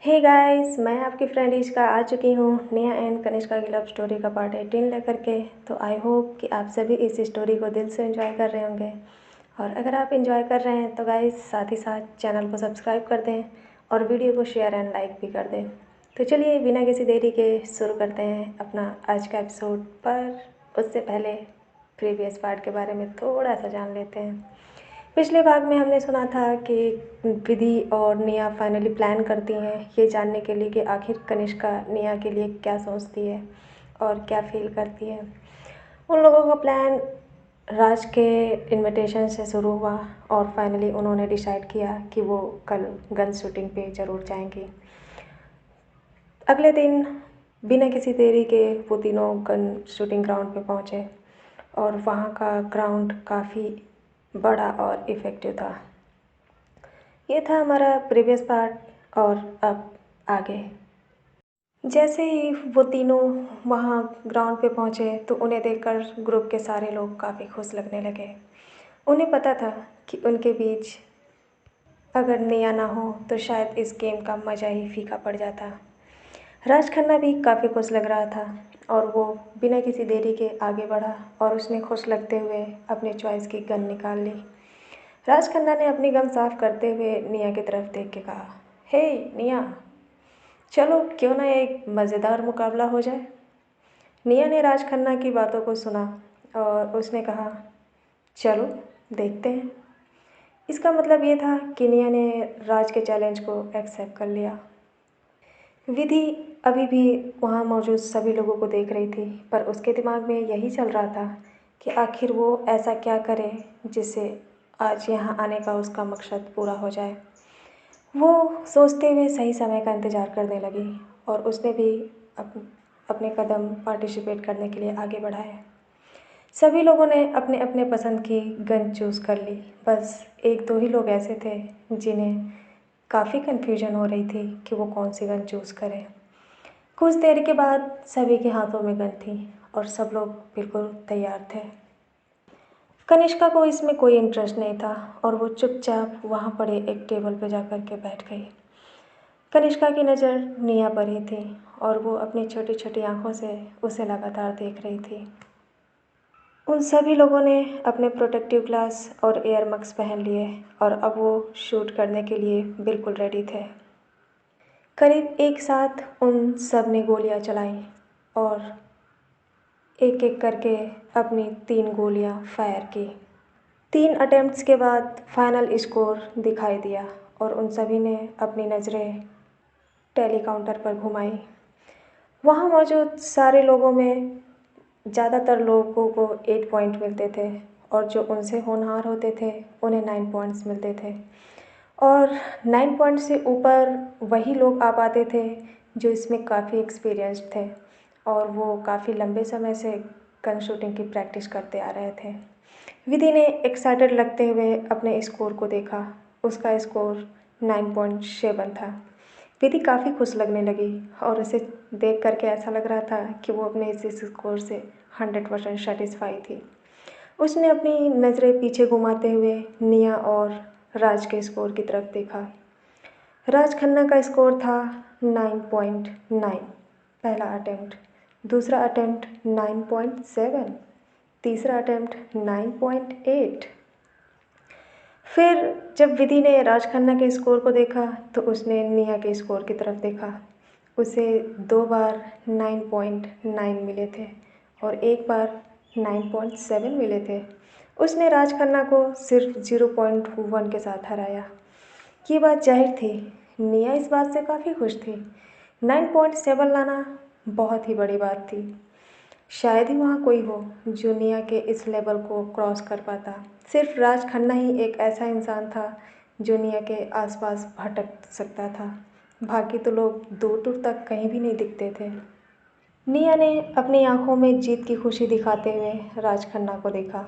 Hey guys, मैं आपकी friend इश्का आ चुकी हूँ नेहा एंड कनिष्का की लव स्टोरी का पार्ट 18 लेकर के। तो आई होप कि आप सभी इस स्टोरी को दिल से एंजॉय कर रहे होंगे। और अगर आप एंजॉय कर रहे हैं तो गाइस साथ ही साथ चैनल को सब्सक्राइब कर दें और वीडियो को शेयर एंड लाइक भी कर दें। तो चलिए बिना किसी देरी के शुरू करते हैं अपना आज का एपिसोड। पर उससे पहले प्रीवियस पार्ट के बारे में थोड़ा सा जान लेते हैं। पिछले भाग में हमने सुना था कि विधि और निया फाइनली प्लान करती हैं ये जानने के लिए कि आखिर कनिष्का निया के लिए क्या सोचती है और क्या फील करती है। उन लोगों का प्लान राज के इनविटेशन से शुरू हुआ और फाइनली उन्होंने डिसाइड किया कि वो कल गन शूटिंग पे ज़रूर जाएंगी। अगले दिन बिना किसी देरी के वो तीनों गन शूटिंग ग्राउंड पे पहुँचे और वहाँ का ग्राउंड काफ़ी बड़ा और इफ़ेक्टिव था। ये था हमारा प्रीवियस पार्ट और अब आगे। जैसे ही वो तीनों वहाँ ग्राउंड पे पहुँचे तो उन्हें देखकर ग्रुप के सारे लोग काफ़ी खुश लगने लगे। उन्हें पता था कि उनके बीच अगर निया ना हो तो शायद इस गेम का मज़ा ही फीका पड़ जाता। राज खन्ना भी काफ़ी खुश लग रहा था और वो बिना किसी देरी के आगे बढ़ा और उसने खुश लगते हुए अपनी चॉइस की गन निकाल ली। राज खन्ना ने अपनी गन साफ करते हुए निया की तरफ देख के कहा, हे निया, चलो क्यों ना एक मज़ेदार मुकाबला हो जाए। निया ने राज खन्ना की बातों को सुना और उसने कहा, चलो देखते हैं। इसका मतलब ये था कि निया ने राज के चैलेंज को एक्सेप्ट कर लिया। विधि अभी भी वहाँ मौजूद सभी लोगों को देख रही थी, पर उसके दिमाग में यही चल रहा था कि आखिर वो ऐसा क्या करे जिससे आज यहाँ आने का उसका मकसद पूरा हो जाए। वो सोचते हुए सही समय का इंतज़ार करने लगी और उसने भी अपने कदम पार्टिसिपेट करने के लिए आगे बढ़ाए। सभी लोगों ने अपने अपने पसंद की गन चूज़ कर ली। बस एक दो ही लोग ऐसे थे जिन्हें काफ़ी कन्फ्यूजन हो रही थी कि वो कौन सी गन चूज़ करें। कुछ देर के बाद सभी के हाथों में गन थी और सब लोग बिल्कुल तैयार थे। कनिष्का को इसमें कोई इंटरेस्ट नहीं था और वो चुपचाप वहाँ पड़े एक टेबल पर जा कर के बैठ गई। कनिष्का की नज़र निया पर ही थी और वो अपनी छोटी छोटी आंखों से उसे लगातार देख रही थी। उन सभी लोगों ने अपने प्रोटेक्टिव ग्लास और एयर मग्स पहन लिए और अब वो शूट करने के लिए बिल्कुल रेडी थे। करीब एक साथ उन सब ने गोलियां चलाईं और एक एक करके अपनी 3 गोलियां फायर की। 3 अटेम्प्ट्स के बाद फाइनल स्कोर दिखाई दिया और उन सभी ने अपनी नज़रें टैली काउंटर पर घुमाई। वहाँ मौजूद सारे लोगों में ज़्यादातर लोगों को 8 पॉइंट मिलते थे और जो उनसे होनहार होते थे उन्हें 9 पॉइंट्स मिलते थे। और 9 पॉइंट से ऊपर वही लोग आ पाते थे जो इसमें काफ़ी एक्सपीरियंस्ड थे और वो काफ़ी लंबे समय से गन शूटिंग की प्रैक्टिस करते आ रहे थे। विधि ने एक्साइटेड लगते हुए अपने स्कोर को देखा। उसका स्कोर 9.7 था। विधि काफ़ी खुश लगने लगी और उसे देख करके ऐसा लग रहा था कि वो अपने इस स्कोर से 100% सेटिस्फाई थी। उसने अपनी नज़रें पीछे घुमाते हुए निया और राज के स्कोर की तरफ देखा। राज खन्ना का स्कोर था 9.9 पहला अटेम्प्ट, दूसरा अटेम्प्ट 9.7, तीसरा अटेम्प्ट 9.8। फिर जब विधि ने राज खन्ना के स्कोर को देखा तो उसने निया के स्कोर की तरफ देखा। उसे 2 बार 9.9 मिले थे और एक बार 9.7 मिले थे। उसने राज खन्ना को सिर्फ 0.1 के साथ हराया। ये बात जाहिर थी, निया इस बात से काफ़ी खुश थी। 9.7 लाना बहुत ही बड़ी बात थी। शायद ही वहाँ कोई हो जो निया के इस लेवल को क्रॉस कर पाता। सिर्फ राज खन्ना ही एक ऐसा इंसान था जो निया के आसपास भटक सकता था। बाकी तो लोग दूर दूर तक कहीं भी नहीं दिखते थे। निया ने अपनी आंखों में जीत की खुशी दिखाते हुए राज खन्ना को देखा।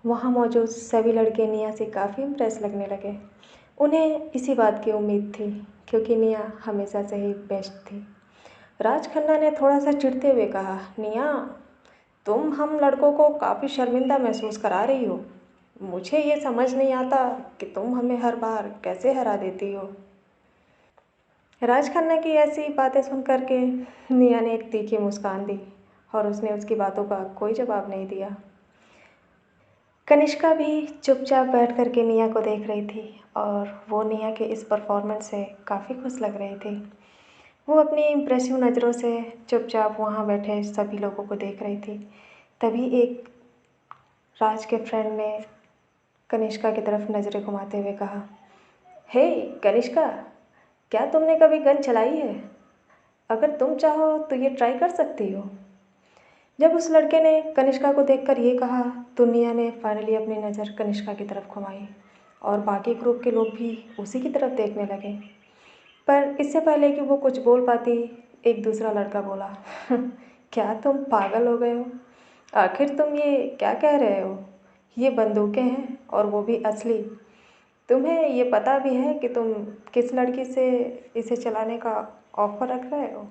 वहाँ मौजूद सभी लड़के निया से काफ़ी इम्प्रेस लगने लगे। उन्हें इसी बात की उम्मीद थी क्योंकि निया हमेशा से ही बेस्ट थी। राज खन्ना ने थोड़ा सा चिढ़ते हुए कहा, निया, तुम हम लड़कों को काफ़ी शर्मिंदा महसूस करा रही हो। मुझे ये समझ नहीं आता कि तुम हमें हर बार कैसे हरा देती हो। राज खन्ना की ऐसी बातें सुन कर के निया ने एक तीखी मुस्कान दी और उसने उसकी बातों का कोई जवाब नहीं दिया। कनिष्का भी चुपचाप बैठ कर के निया को देख रही थी और वो निया के इस परफॉर्मेंस से काफ़ी खुश लग रही थी। वो अपनी इम्प्रेसिव नज़रों से चुपचाप वहाँ बैठे सभी लोगों को देख रही थी। तभी एक राज के फ्रेंड ने कनिष्का की तरफ नज़रें घुमाते हुए कहा, हे कनिष्का, क्या तुमने कभी गन चलाई है? अगर तुम चाहो तो ये ट्राई कर सकती हो। जब उस लड़के ने कनिष्का को देखकर ये कहा तो निया ने फाइनली अपनी नज़र कनिष्का की तरफ घुमाई और बाकी ग्रुप के लोग भी उसी की तरफ देखने लगे। पर इससे पहले कि वो कुछ बोल पाती, एक दूसरा लड़का बोला, क्या तुम पागल हो गए हो? आखिर तुम ये क्या कह रहे हो? ये बंदूकें हैं और वो भी असली। तुम्हें ये पता भी है कि तुम किस लड़की से इसे चलाने का ऑफ़र रख रहे हो?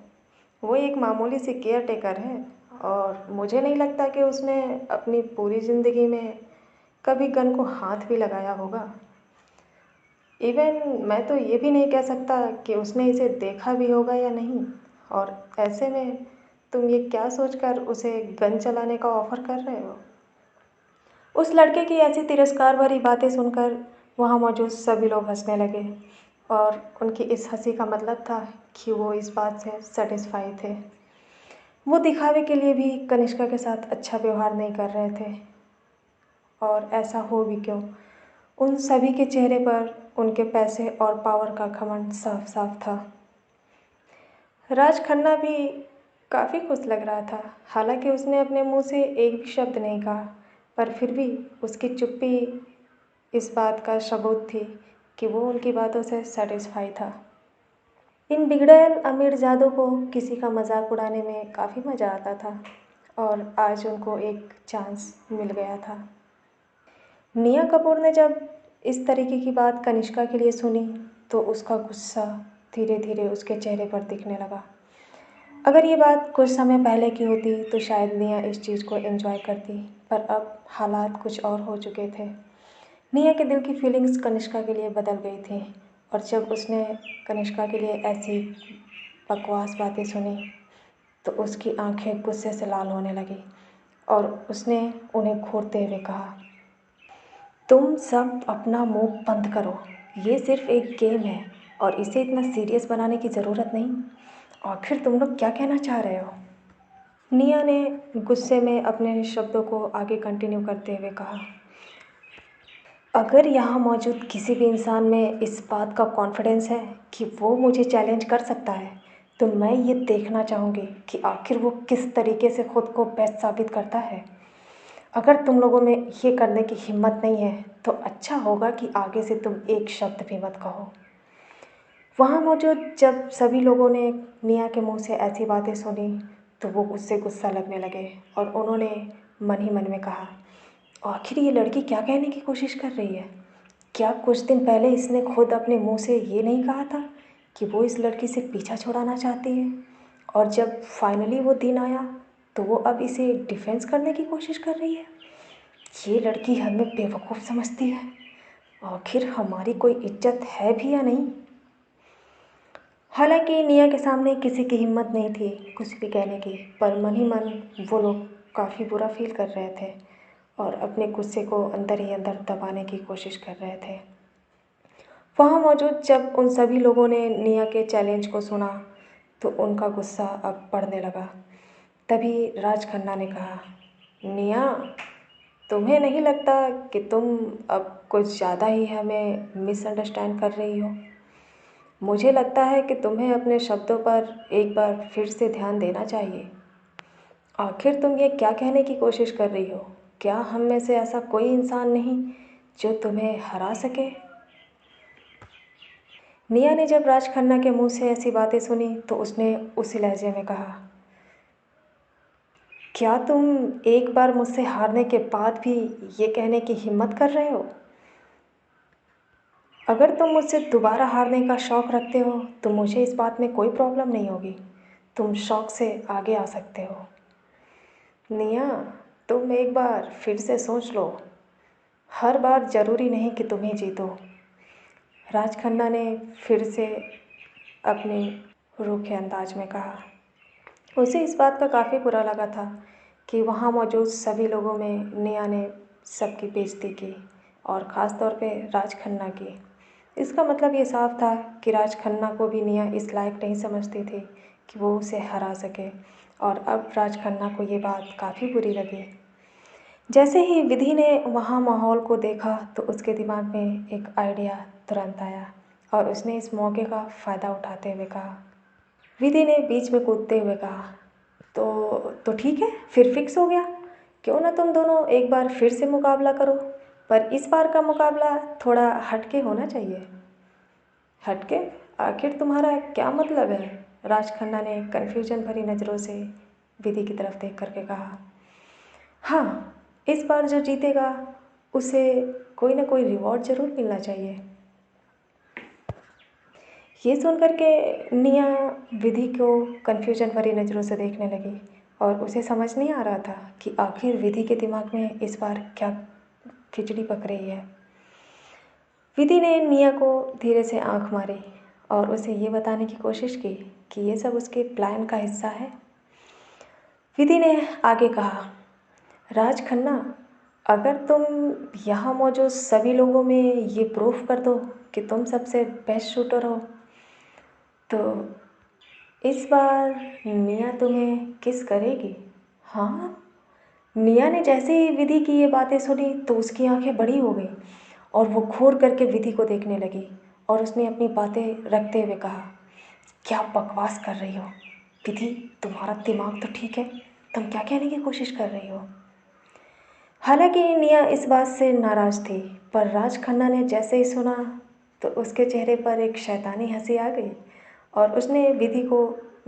वो एक मामूली सी केयर टेकर है और मुझे नहीं लगता कि उसने अपनी पूरी ज़िंदगी में कभी गन को हाथ भी लगाया होगा। इवन मैं तो ये भी नहीं कह सकता कि उसने इसे देखा भी होगा या नहीं। और ऐसे में तुम ये क्या सोचकर उसे गन चलाने का ऑफ़र कर रहे हो? उस लड़के की ऐसी तिरस्कार भरी बातें सुनकर वहाँ मौजूद सभी लोग हंसने लगे और उनकी इस हंसी का मतलब था कि वो इस बात से सेटिस्फाई थे। वो दिखावे के लिए भी कनिष्का के साथ अच्छा व्यवहार नहीं कर रहे थे और ऐसा हो भी क्यों, उन सभी के चेहरे पर उनके पैसे और पावर का घमंड साफ साफ था। राज खन्ना भी काफ़ी खुश लग रहा था। हालांकि उसने अपने मुंह से एक भी शब्द नहीं कहा, पर फिर भी उसकी चुप्पी इस बात का सबूत थी कि वो उनकी बातों से सेटिस्फाई था। इन बिगड़ैल अमीरजादों को किसी का मजाक उड़ाने में काफ़ी मज़ा आता था और आज उनको एक चांस मिल गया था। निया कपूर ने जब इस तरीके की बात कनिष्का के लिए सुनी तो उसका गुस्सा धीरे धीरे उसके चेहरे पर दिखने लगा। अगर ये बात कुछ समय पहले की होती तो शायद निया इस चीज़ को एंजॉय करती, पर अब हालात कुछ और हो चुके थे। निया के दिल की फीलिंग्स कनिष्का के लिए बदल गई थी और जब उसने कनिष्का के लिए ऐसी बकवास बातें सुनी तो उसकी आंखें गुस्से से लाल होने लगी और उसने उन्हें घूरते हुए कहा, तुम सब अपना मुंह बंद करो। ये सिर्फ एक गेम है और इसे इतना सीरियस बनाने की ज़रूरत नहीं। आखिर तुम लोग क्या कहना चाह रहे हो? निया ने गुस्से में अपने शब्दों को आगे कंटिन्यू करते हुए कहा, अगर यहाँ मौजूद किसी भी इंसान में इस बात का कॉन्फिडेंस है कि वो मुझे चैलेंज कर सकता है तो मैं ये देखना चाहूँगी कि आखिर वो किस तरीके से ख़ुद को बेस्ट साबित करता है। अगर तुम लोगों में ये करने की हिम्मत नहीं है तो अच्छा होगा कि आगे से तुम एक शब्द भी मत कहो। वहाँ मौजूद जब सभी लोगों ने निया के मुंह से ऐसी बातें सुनी तो वो उससे गुस्सा लगने लगे और उन्होंने मन ही मन में कहा, आखिर ये लड़की क्या कहने की कोशिश कर रही है? क्या कुछ दिन पहले इसने खुद अपने मुंह से ये नहीं कहा था कि वो इस लड़की से पीछा छुड़ाना चाहती है? और जब फाइनली वो दिन आया तो वो अब इसे डिफेंस करने की कोशिश कर रही है। ये लड़की हमें बेवकूफ़ समझती है। आखिर हमारी कोई इज्जत है भी या नहीं? हालांकि निया के सामने किसी की हिम्मत नहीं थी कुछ भी कहने की, पर मन ही मन वो लोग काफ़ी बुरा फील कर रहे थे और अपने गुस्से को अंदर ही अंदर दबाने की कोशिश कर रहे थे। वहाँ मौजूद जब उन सभी लोगों ने निया के चैलेंज को सुना तो उनका गुस्सा अब बढ़ने लगा। तभी राज खन्ना ने कहा, निया, तुम्हें नहीं लगता कि तुम अब कुछ ज़्यादा ही हमें मिसअंडरस्टैंड कर रही हो? मुझे लगता है कि तुम्हें अपने शब्दों पर एक बार फिर से ध्यान देना चाहिए। आखिर तुम ये क्या कहने की कोशिश कर रही हो? क्या हम में से ऐसा कोई इंसान नहीं जो तुम्हें हरा सके? निया ने जब राज खन्ना के मुंह से ऐसी बातें सुनी तो उसने उसी लहजे में कहा, क्या तुम एक बार मुझसे हारने के बाद भी ये कहने की हिम्मत कर रहे हो? अगर तुम मुझसे दोबारा हारने का शौक़ रखते हो तो मुझे इस बात में कोई प्रॉब्लम नहीं होगी। तुम शौक़ से आगे आ सकते हो। निया, तुम एक बार फिर से सोच लो। हर बार ज़रूरी नहीं कि तुम ही जीतो। राज खन्ना ने फिर से अपने रूखे अंदाज में कहा। उसे इस बात का काफ़ी बुरा लगा था कि वहाँ मौजूद सभी लोगों में निया ने सबकी बेइज्जती की और ख़ास तौर पे राज खन्ना की। इसका मतलब ये साफ था कि राज खन्ना को भी निया इस लायक नहीं समझती थी कि वो उसे हरा सके, और अब राज खन्ना को ये बात काफ़ी बुरी लगी। जैसे ही विधि ने वहाँ माहौल को देखा तो उसके दिमाग में एक आइडिया तुरंत आया और उसने इस मौके का फ़ायदा उठाते हुए कहा। विधि ने बीच में कूदते हुए कहा, तो ठीक है, फिर फिक्स हो गया। क्यों ना तुम दोनों एक बार फिर से मुकाबला करो, पर इस बार का मुकाबला थोड़ा हटके होना चाहिए। हटके? आखिर तुम्हारा क्या मतलब है? राज खन्ना ने कन्फ्यूजन भरी नज़रों से विधि की तरफ देख करके कहा। हाँ, इस बार जो जीतेगा उसे कोई ना कोई रिवॉर्ड ज़रूर मिलना चाहिए। ये सुन कर के निया विधि को कन्फ्यूजन भरी नज़रों से देखने लगी और उसे समझ नहीं आ रहा था कि आखिर विधि के दिमाग में इस बार क्या खिचड़ी पक रही है। विधि ने निया को धीरे से आंख मारी और उसे ये बताने की कोशिश की कि ये सब उसके प्लान का हिस्सा है। विधि ने आगे कहा, राज खन्ना, अगर तुम यहाँ मौजूद सभी लोगों में ये प्रूफ कर दो कि तुम सबसे बेस्ट शूटर हो, तो इस बार निया तुम्हें किस करेगी। हाँ? निया ने जैसे ही विधि की ये बातें सुनी तो उसकी आंखें बड़ी हो गई और वो घूर करके विधि को देखने लगी और उसने अपनी बातें रखते हुए कहा, क्या बकवास कर रही हो विधि, तुम्हारा दिमाग तो ठीक है, तुम क्या कहने की कोशिश कर रही हो। हालांकि निया इस बात से नाराज़ थी, पर राज खन्ना ने जैसे ही सुना तो उसके चेहरे पर एक शैतानी हंसी आ गई और उसने विधि को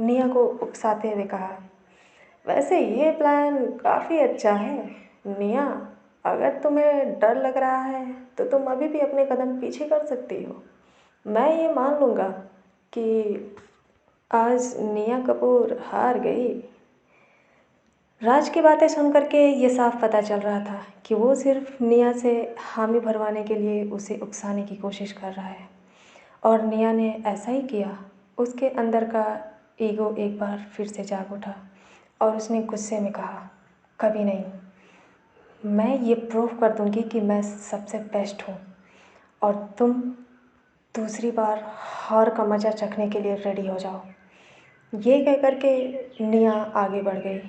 निया को उकसाते हुए कहा, वैसे ये प्लान काफ़ी अच्छा है निया, अगर तुम्हें डर लग रहा है तो तुम अभी भी अपने कदम पीछे कर सकती हो। मैं ये मान लूँगा कि आज निया कपूर हार गई। राज की बातें सुन करके ये साफ पता चल रहा था कि वो सिर्फ निया से हामी भरवाने के लिए उसे उकसाने की कोशिश कर रहा है, और निया ने ऐसा ही किया। उसके अंदर का ईगो एक बार फिर से जाग उठा और उसने गुस्से में कहा, कभी नहीं, मैं ये प्रूव कर दूंगी कि मैं सबसे बेस्ट हूँ और तुम दूसरी बार हार का मज़ा चखने के लिए रेडी हो जाओ। ये कह कर के निया आगे बढ़ गई।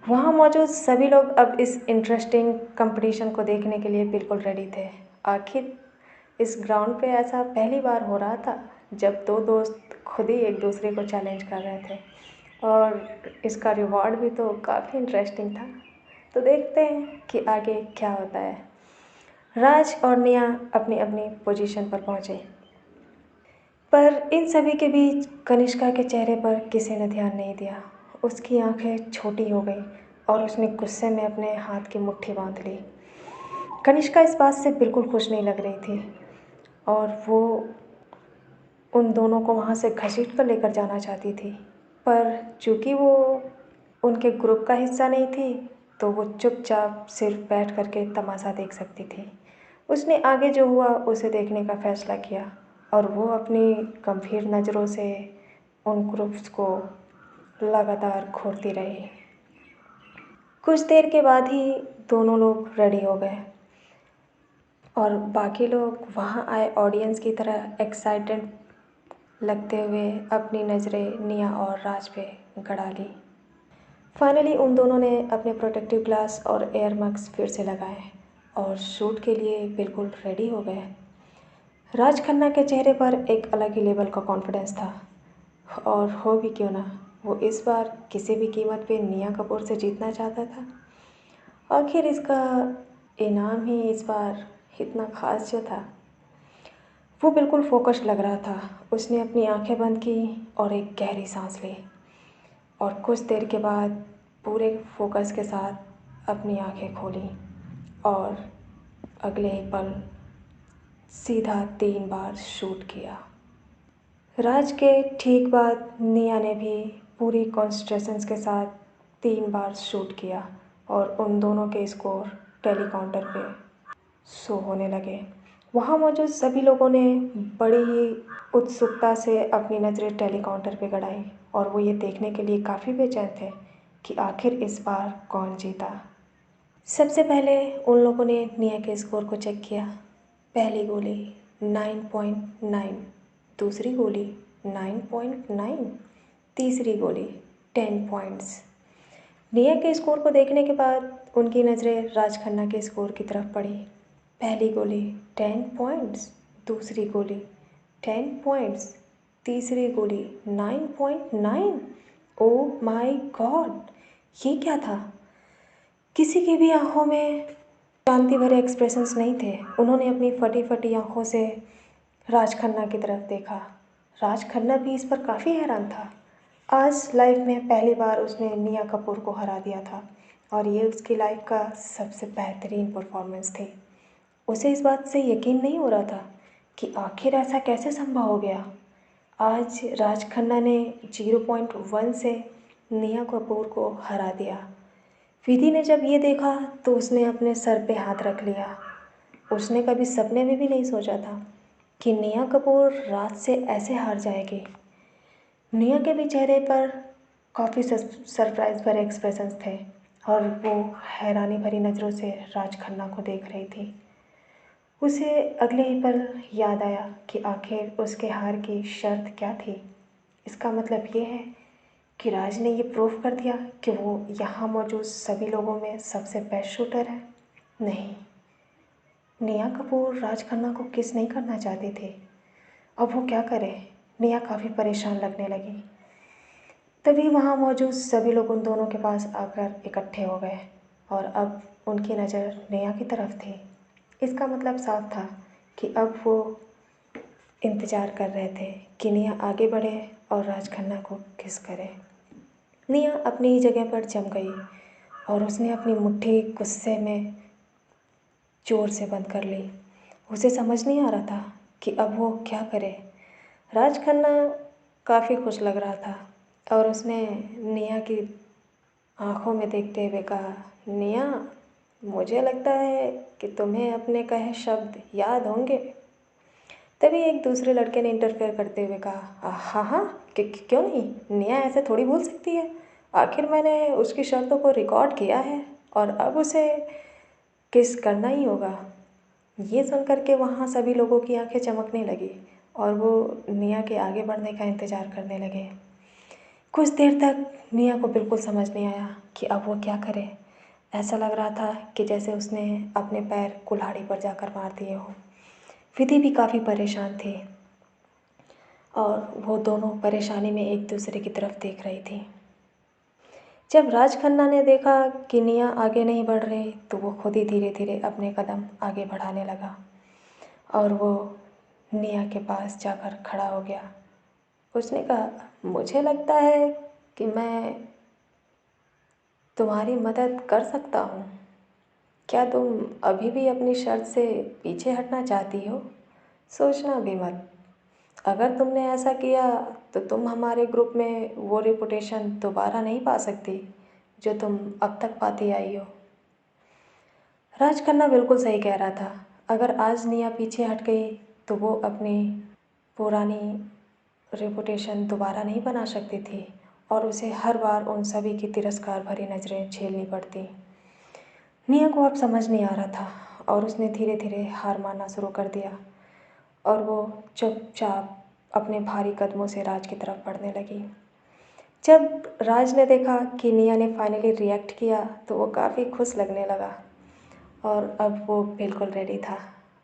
वहाँ मौजूद सभी लोग अब इस इंटरेस्टिंग कंपटीशन को देखने के लिए बिल्कुल रेडी थे। आखिर इस ग्राउंड पे ऐसा पहली बार हो रहा था जब दो दोस्त खुद ही एक दूसरे को चैलेंज कर रहे थे, और इसका रिवॉर्ड भी तो काफ़ी इंटरेस्टिंग था। तो देखते हैं कि आगे क्या होता है। राज और निया अपनी अपनी पोजीशन पर पहुँचे, पर इन सभी के बीच कनिष्का के चेहरे पर किसी ने ध्यान नहीं दिया। उसकी आंखें छोटी हो गई और उसने गुस्से में अपने हाथ की मुट्ठी बांध ली। कनिष्का इस बात से बिल्कुल खुश नहीं लग रही थी और वो उन दोनों को वहाँ से घसीट कर लेकर जाना चाहती थी, पर चूँकि वो उनके ग्रुप का हिस्सा नहीं थी तो वो चुपचाप सिर्फ बैठ करके तमाशा देख सकती थी। उसने आगे जो हुआ उसे देखने का फैसला किया और वो अपनी गंभीर नज़रों से उन ग्रुप्स को लगातार घूरती रही। कुछ देर के बाद ही दोनों लोग रेडी हो गए और बाकी लोग वहाँ आए ऑडियंस की तरह एक्साइटेड लगते हुए अपनी नज़रें निया और राज पे गड़ा ली। फाइनली उन दोनों ने अपने प्रोटेक्टिव ग्लास और एयर मग्स फिर से लगाए और शूट के लिए बिल्कुल रेडी हो गए। राज खन्ना के चेहरे पर एक अलग ही लेवल का कॉन्फिडेंस था, और हो भी क्यों ना, वो इस बार किसी भी कीमत पे निया कपूर से जीतना चाहता था। आखिर इसका इनाम ही इस बार इतना ख़ास जो था। वो बिल्कुल फोकस्ड लग रहा था। उसने अपनी आंखें बंद की और एक गहरी सांस ली और कुछ देर के बाद पूरे फोकस के साथ अपनी आंखें खोली और अगले ही पल सीधा 3 बार शूट किया। राज के ठीक बाद निया ने भी पूरी कॉन्सेंट्रेशन के साथ 3 बार शूट किया और उन दोनों के स्कोर टेलीकाउंटर पे शो होने लगे। वहाँ मौजूद सभी लोगों ने बड़ी ही उत्सुकता से अपनी नज़रें टेलीकाउंटर पे गड़ाई और वो ये देखने के लिए काफ़ी बेचैन थे कि आखिर इस बार कौन जीता। सबसे पहले उन लोगों ने निया के स्कोर को चेक किया। पहली गोली 9.9, दूसरी गोली 9.9, तीसरी गोली 10 पॉइंट्स। निया के स्कोर को देखने के बाद उनकी नज़रें राज खन्ना के स्कोर की तरफ पड़ी। पहली गोली 10 पॉइंट्स, दूसरी गोली 10 पॉइंट्स, तीसरी गोली 9.9। ओह माय गॉड, ये क्या था? किसी की भी आंखों में शांति भरे एक्सप्रेशंस नहीं थे। उन्होंने अपनी फटी फटी आंखों से राज खन्ना की तरफ देखा। राज खन्ना भी इस पर काफ़ी हैरान था। आज लाइफ में पहली बार उसने निया कपूर को हरा दिया था और ये उसकी लाइफ का सबसे बेहतरीन परफॉर्मेंस थी। उसे इस बात से यकीन नहीं हो रहा था कि आखिर ऐसा कैसे संभव हो गया। आज राज खन्ना ने 0.1 से निया कपूर को हरा दिया। विधि ने जब ये देखा तो उसने अपने सर पे हाथ रख लिया। उसने कभी सपने में भी नहीं सोचा था कि निया कपूर रात से ऐसे हार जाएगी। निया के भी चेहरे पर काफ़ी सरप्राइज भरे एक्सप्रेशंस थे और वो हैरानी भरी नज़रों से राज खन्ना को देख रही थी। उसे अगले ही पल याद आया कि आखिर उसके हार की शर्त क्या थी। इसका मतलब ये है कि राज ने ये प्रूव कर दिया कि वो यहाँ मौजूद सभी लोगों में सबसे बेस्ट शूटर है। नहीं, नेहा कपूर राज खन्ना को किस नहीं करना चाहती थी। अब वो क्या करे? नेहा काफ़ी परेशान लगने लगी। तभी वहाँ मौजूद सभी लोग उन दोनों के पास आकर इकट्ठे हो गए और अब उनकी नज़र नेहा की तरफ थी। इसका मतलब साफ था कि अब वो इंतज़ार कर रहे थे कि नेहा आगे बढ़े और राज खन्ना को किस करे। निया अपनी ही जगह पर जम गई और उसने अपनी मुट्ठी गुस्से में ज़ोर से बंद कर ली। उसे समझ नहीं आ रहा था कि अब वो क्या करे। राज खन्ना काफ़ी खुश लग रहा था और उसने निया की आंखों में देखते हुए कहा, निया, मुझे लगता है कि तुम्हें अपने कहे शब्द याद होंगे। तभी एक दूसरे लड़के ने इंटरफेयर करते हुए कहा, हाँ हाँ, क्यों नहीं, निया ऐसे थोड़ी भूल सकती है। आखिर मैंने उसकी शर्तों को रिकॉर्ड किया है और अब उसे किस करना ही होगा। ये सुन कर के वहाँ सभी लोगों की आंखें चमकने लगी और वो निया के आगे बढ़ने का इंतज़ार करने लगे। कुछ देर तक निया को बिल्कुल समझ नहीं आया कि अब वो क्या करे। ऐसा लग रहा था कि जैसे उसने अपने पैर कुल्हाड़ी पर जाकर मार दिए हों। विधि भी काफ़ी परेशान थी और वो दोनों परेशानी में एक दूसरे की तरफ देख रही थी। जब राज खन्ना ने देखा कि निया आगे नहीं बढ़ रही तो वो खुद ही धीरे धीरे अपने कदम आगे बढ़ाने लगा और वो निया के पास जाकर खड़ा हो गया। उसने कहा, मुझे लगता है कि मैं तुम्हारी मदद कर सकता हूँ। क्या तुम अभी भी अपनी शर्त से पीछे हटना चाहती हो? सोचना भी मत। अगर तुमने ऐसा किया तो तुम हमारे ग्रुप में वो रेपुटेशन दोबारा नहीं पा सकती जो तुम अब तक पाती आई हो। राज खन्ना बिल्कुल सही कह रहा था। अगर आज निया पीछे हट गई तो वो अपनी पुरानी रेपुटेशन दोबारा नहीं बना सकती थी और उसे हर बार उन सभी की तिरस्कार भरी नज़रें झेलनी पड़ती। निया को अब समझ नहीं आ रहा था और उसने धीरे धीरे हार मानना शुरू कर दिया और वो चुपचाप अपने भारी कदमों से राज की तरफ बढ़ने लगी। जब राज ने देखा कि निया ने फाइनली रिएक्ट किया तो वो काफ़ी खुश लगने लगा और अब वो बिल्कुल रेडी था।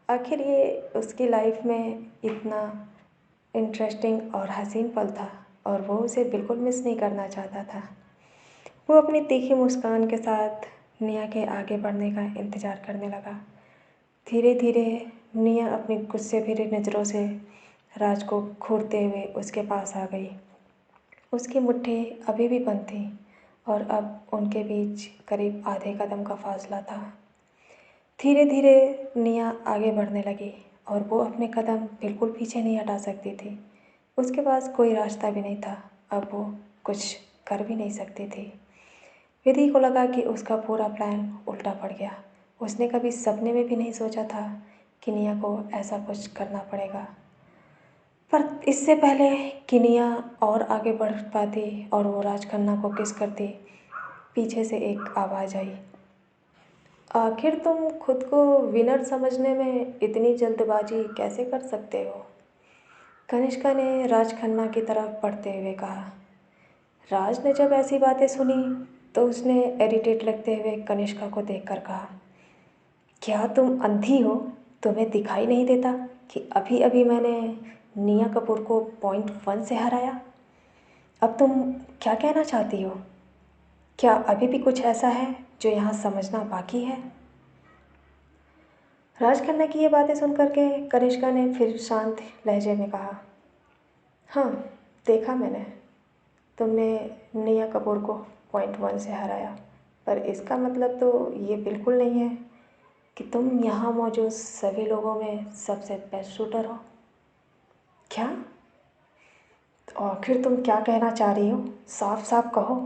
आखिर ये उसकी लाइफ में इतना इंटरेस्टिंग और हसीन पल था और वो उसे बिल्कुल मिस नहीं करना चाहता था। वो अपनी तीखी मुस्कान के साथ निया के आगे बढ़ने का इंतज़ार करने लगा। धीरे धीरे निया अपनी गुस्से भरी नज़रों से राज को घूरते हुए उसके पास आ गई। उसकी मुट्ठी अभी भी बंद थी और अब उनके बीच करीब आधे कदम का फासला था। धीरे धीरे निया आगे बढ़ने लगी और वो अपने कदम बिल्कुल पीछे नहीं हटा सकती थी। उसके पास कोई रास्ता भी नहीं था। अब वो कुछ कर भी नहीं सकती थी। विधि को लगा कि उसका पूरा प्लान उल्टा पड़ गया। उसने कभी सपने में भी नहीं सोचा था कि निया को ऐसा कुछ करना पड़ेगा। पर इससे पहले कि निया और आगे बढ़ पाती और वो राज खन्ना को किस करती, पीछे से एक आवाज़ आई, आखिर तुम खुद को विनर समझने में इतनी जल्दबाजी कैसे कर सकते हो? कनिष्का ने राज खन्ना की तरफ बढ़ते हुए कहा। राज ने जब ऐसी बातें सुनी तो उसने इरिटेट लगते हुए कनिष्का को देखकर कहा, क्या तुम अंधी हो? तुम्हें दिखाई नहीं देता कि अभी अभी मैंने निया कपूर को .1 से हराया? अब तुम क्या कहना चाहती हो? क्या अभी भी कुछ ऐसा है जो यहाँ समझना बाकी है? राज खन्ना की ये बातें सुन करके कनिष्का ने फिर शांत लहजे में कहा, हाँ देखा मैंने, तुमने निया कपूर को .1 से हराया, पर इसका मतलब तो ये बिल्कुल नहीं है कि तुम यहाँ मौजूद सभी लोगों में सबसे बेस्ट शूटर हो। क्या? तो आखिर तुम क्या कहना चाह रही हो? साफ साफ कहो,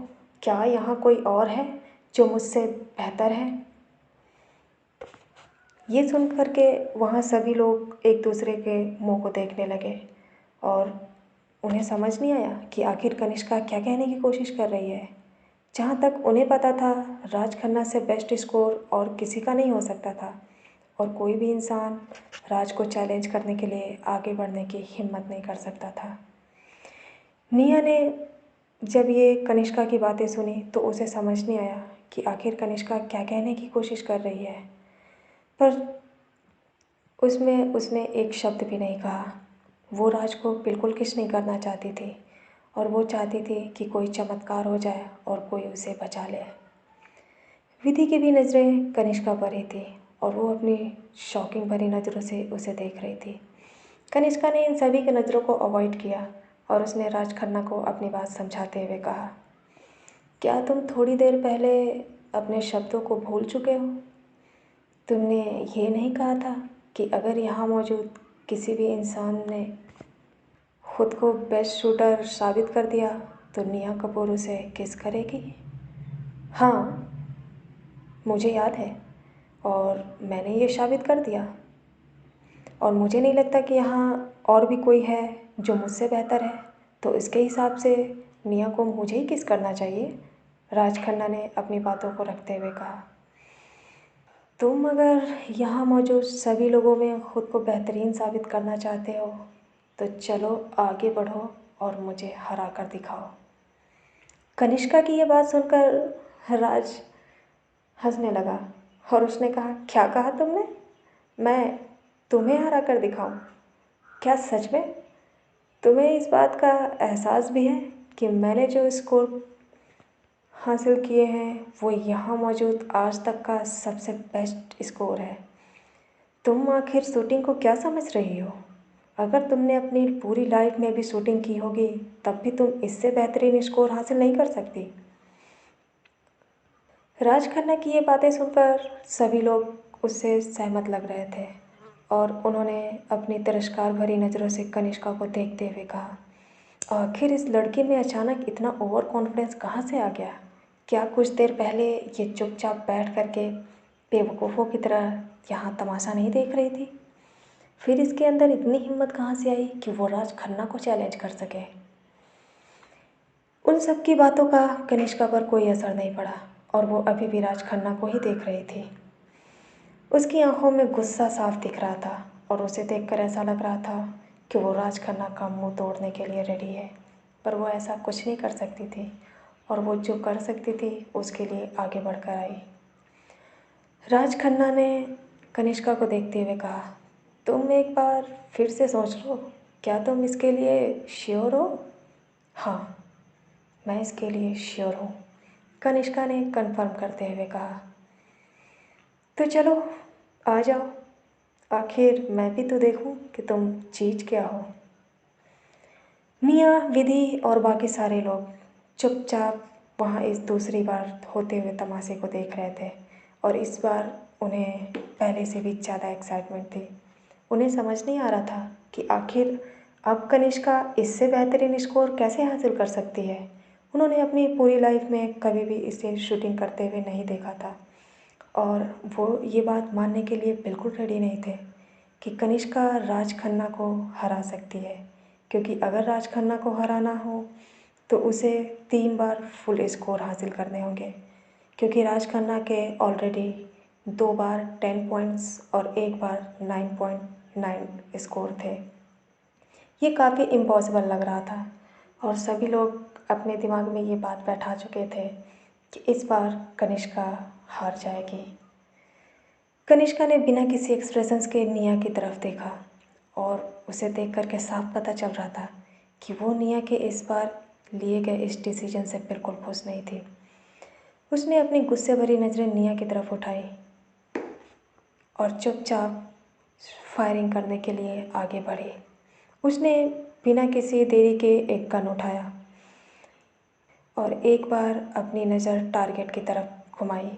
क्या यहाँ कोई और है जो मुझसे बेहतर है? ये सुन कर के वहाँ सभी लोग एक दूसरे के मुंह को देखने लगे और उन्हें समझ नहीं आया कि आखिर कनिष्का क्या कहने की कोशिश कर रही है। जहाँ तक उन्हें पता था, राज खन्ना से बेस्ट स्कोर और किसी का नहीं हो सकता था और कोई भी इंसान राज को चैलेंज करने के लिए आगे बढ़ने की हिम्मत नहीं कर सकता था। निया ने जब ये कनिष्का की बातें सुनी तो उसे समझ नहीं आया कि आखिर कनिष्का क्या कहने की कोशिश कर रही है, पर उसमें उसने एक शब्द भी नहीं कहा। वो राज को बिल्कुल किस नहीं करना चाहती थी और वो चाहती थी कि कोई चमत्कार हो जाए और कोई उसे बचा ले। विधि की भी नज़रें कनिष्का पर ही थी और वो अपनी शॉकिंग भरी नज़रों से उसे देख रही थी। कनिष्का ने इन सभी की नज़रों को अवॉइड किया और उसने राज खन्ना को अपनी बात समझाते हुए कहा, क्या तुम थोड़ी देर पहले अपने शब्दों को भूल चुके हो? तुमने ये नहीं कहा था कि अगर यहाँ मौजूद किसी भी इंसान ने खुद को बेस्ट शूटर साबित कर दिया तो निया कपूर उसे किस करेगी? हाँ, मुझे याद है और मैंने ये साबित कर दिया और मुझे नहीं लगता कि यहाँ और भी कोई है जो मुझसे बेहतर है, तो इसके हिसाब से निया को मुझे ही किस करना चाहिए। राज खन्ना ने अपनी बातों को रखते हुए कहा, तुम अगर यहाँ मौजूद सभी लोगों में खुद को बेहतरीन साबित करना चाहते हो तो चलो आगे बढ़ो और मुझे हरा कर दिखाओ। कनिष्का की ये बात सुनकर राज हंसने लगा और उसने कहा, क्या कहा तुमने? मैं तुम्हें हरा कर दिखाऊं? क्या सच में? तुम्हें इस बात का एहसास भी है कि मैंने जो स्कोर हासिल किए हैं वो यहाँ मौजूद आज तक का सबसे बेस्ट स्कोर है। तुम आखिर शूटिंग को क्या समझ रही हो? अगर तुमने अपनी पूरी लाइफ में भी शूटिंग की होगी तब भी तुम इससे बेहतरीन स्कोर हासिल नहीं कर सकती। राज खन्ना की ये बातें सुनकर सभी लोग उससे सहमत लग रहे थे और उन्होंने अपनी तिरस्कार भरी नज़रों से कनिष्का को देखते हुए कहा, आखिर इस लड़की में अचानक इतना ओवर कॉन्फिडेंस कहाँ से आ गया? क्या कुछ देर पहले ये चुपचाप बैठ करके बेवकूफ़ों की तरह यहाँ तमाशा नहीं देख रही थी? फिर इसके अंदर इतनी हिम्मत कहाँ से आई कि वो राज खन्ना को चैलेंज कर सके? उन सब की बातों का कनिष्का पर कोई असर नहीं पड़ा और वो अभी भी राज खन्ना को ही देख रही थी। उसकी आंखों में गुस्सा साफ दिख रहा था और उसे देखकर ऐसा लग रहा था कि वो राज खन्ना का मुंह तोड़ने के लिए रेडी है, पर वो ऐसा कुछ नहीं कर सकती थी और वो जो कर सकती थी उसके लिए आगे बढ़कर आई। राज खन्ना ने कनिष्का को देखते हुए कहा, तुम एक बार फिर से सोच लो, क्या तुम इसके लिए श्योर हो? हाँ, मैं इसके लिए श्योर हूँ, कनिष्का ने कंफर्म करते हुए कहा। तो चलो आ जाओ, आखिर मैं भी तो देखूं कि तुम चीज़ क्या हो। मियाँ, विधि और बाकी सारे लोग चुपचाप वहाँ इस दूसरी बार होते हुए तमाशे को देख रहे थे और इस बार उन्हें पहले से भी ज़्यादा एक्साइटमेंट थी। उन्हें समझ नहीं आ रहा था कि आखिर अब कनिष्का इससे बेहतरीन स्कोर कैसे हासिल कर सकती है। उन्होंने अपनी पूरी लाइफ में कभी भी इसे शूटिंग करते हुए नहीं देखा था और वो ये बात मानने के लिए बिल्कुल रेडी नहीं थे कि कनिष्का राज खन्ना को हरा सकती है, क्योंकि अगर राज खन्ना को हराना हो तो उसे 3 बार फुल स्कोर हासिल करने होंगे, क्योंकि राज खन्ना के ऑलरेडी 2 बार 10 पॉइंट्स और 1 बार 9.9 स्कोर थे। ये काफ़ी इम्पॉसिबल लग रहा था और सभी लोग अपने दिमाग में ये बात बैठा चुके थे कि इस बार कनिष्का हार जाएगी। कनिष्का ने बिना किसी एक्सप्रेशंस के निया की तरफ देखा और उसे देख कर के साफ पता चल रहा था कि वो निया के इस बार लिए गए इस डिसीजन से बिल्कुल खुश नहीं थी। उसने अपनी गुस्से भरी नज़रें निया की तरफ उठाई और चुपचाप फायरिंग करने के लिए आगे बढ़ी। उसने बिना किसी देरी के एक गन उठाया और एक बार अपनी नज़र टारगेट की तरफ घुमाई।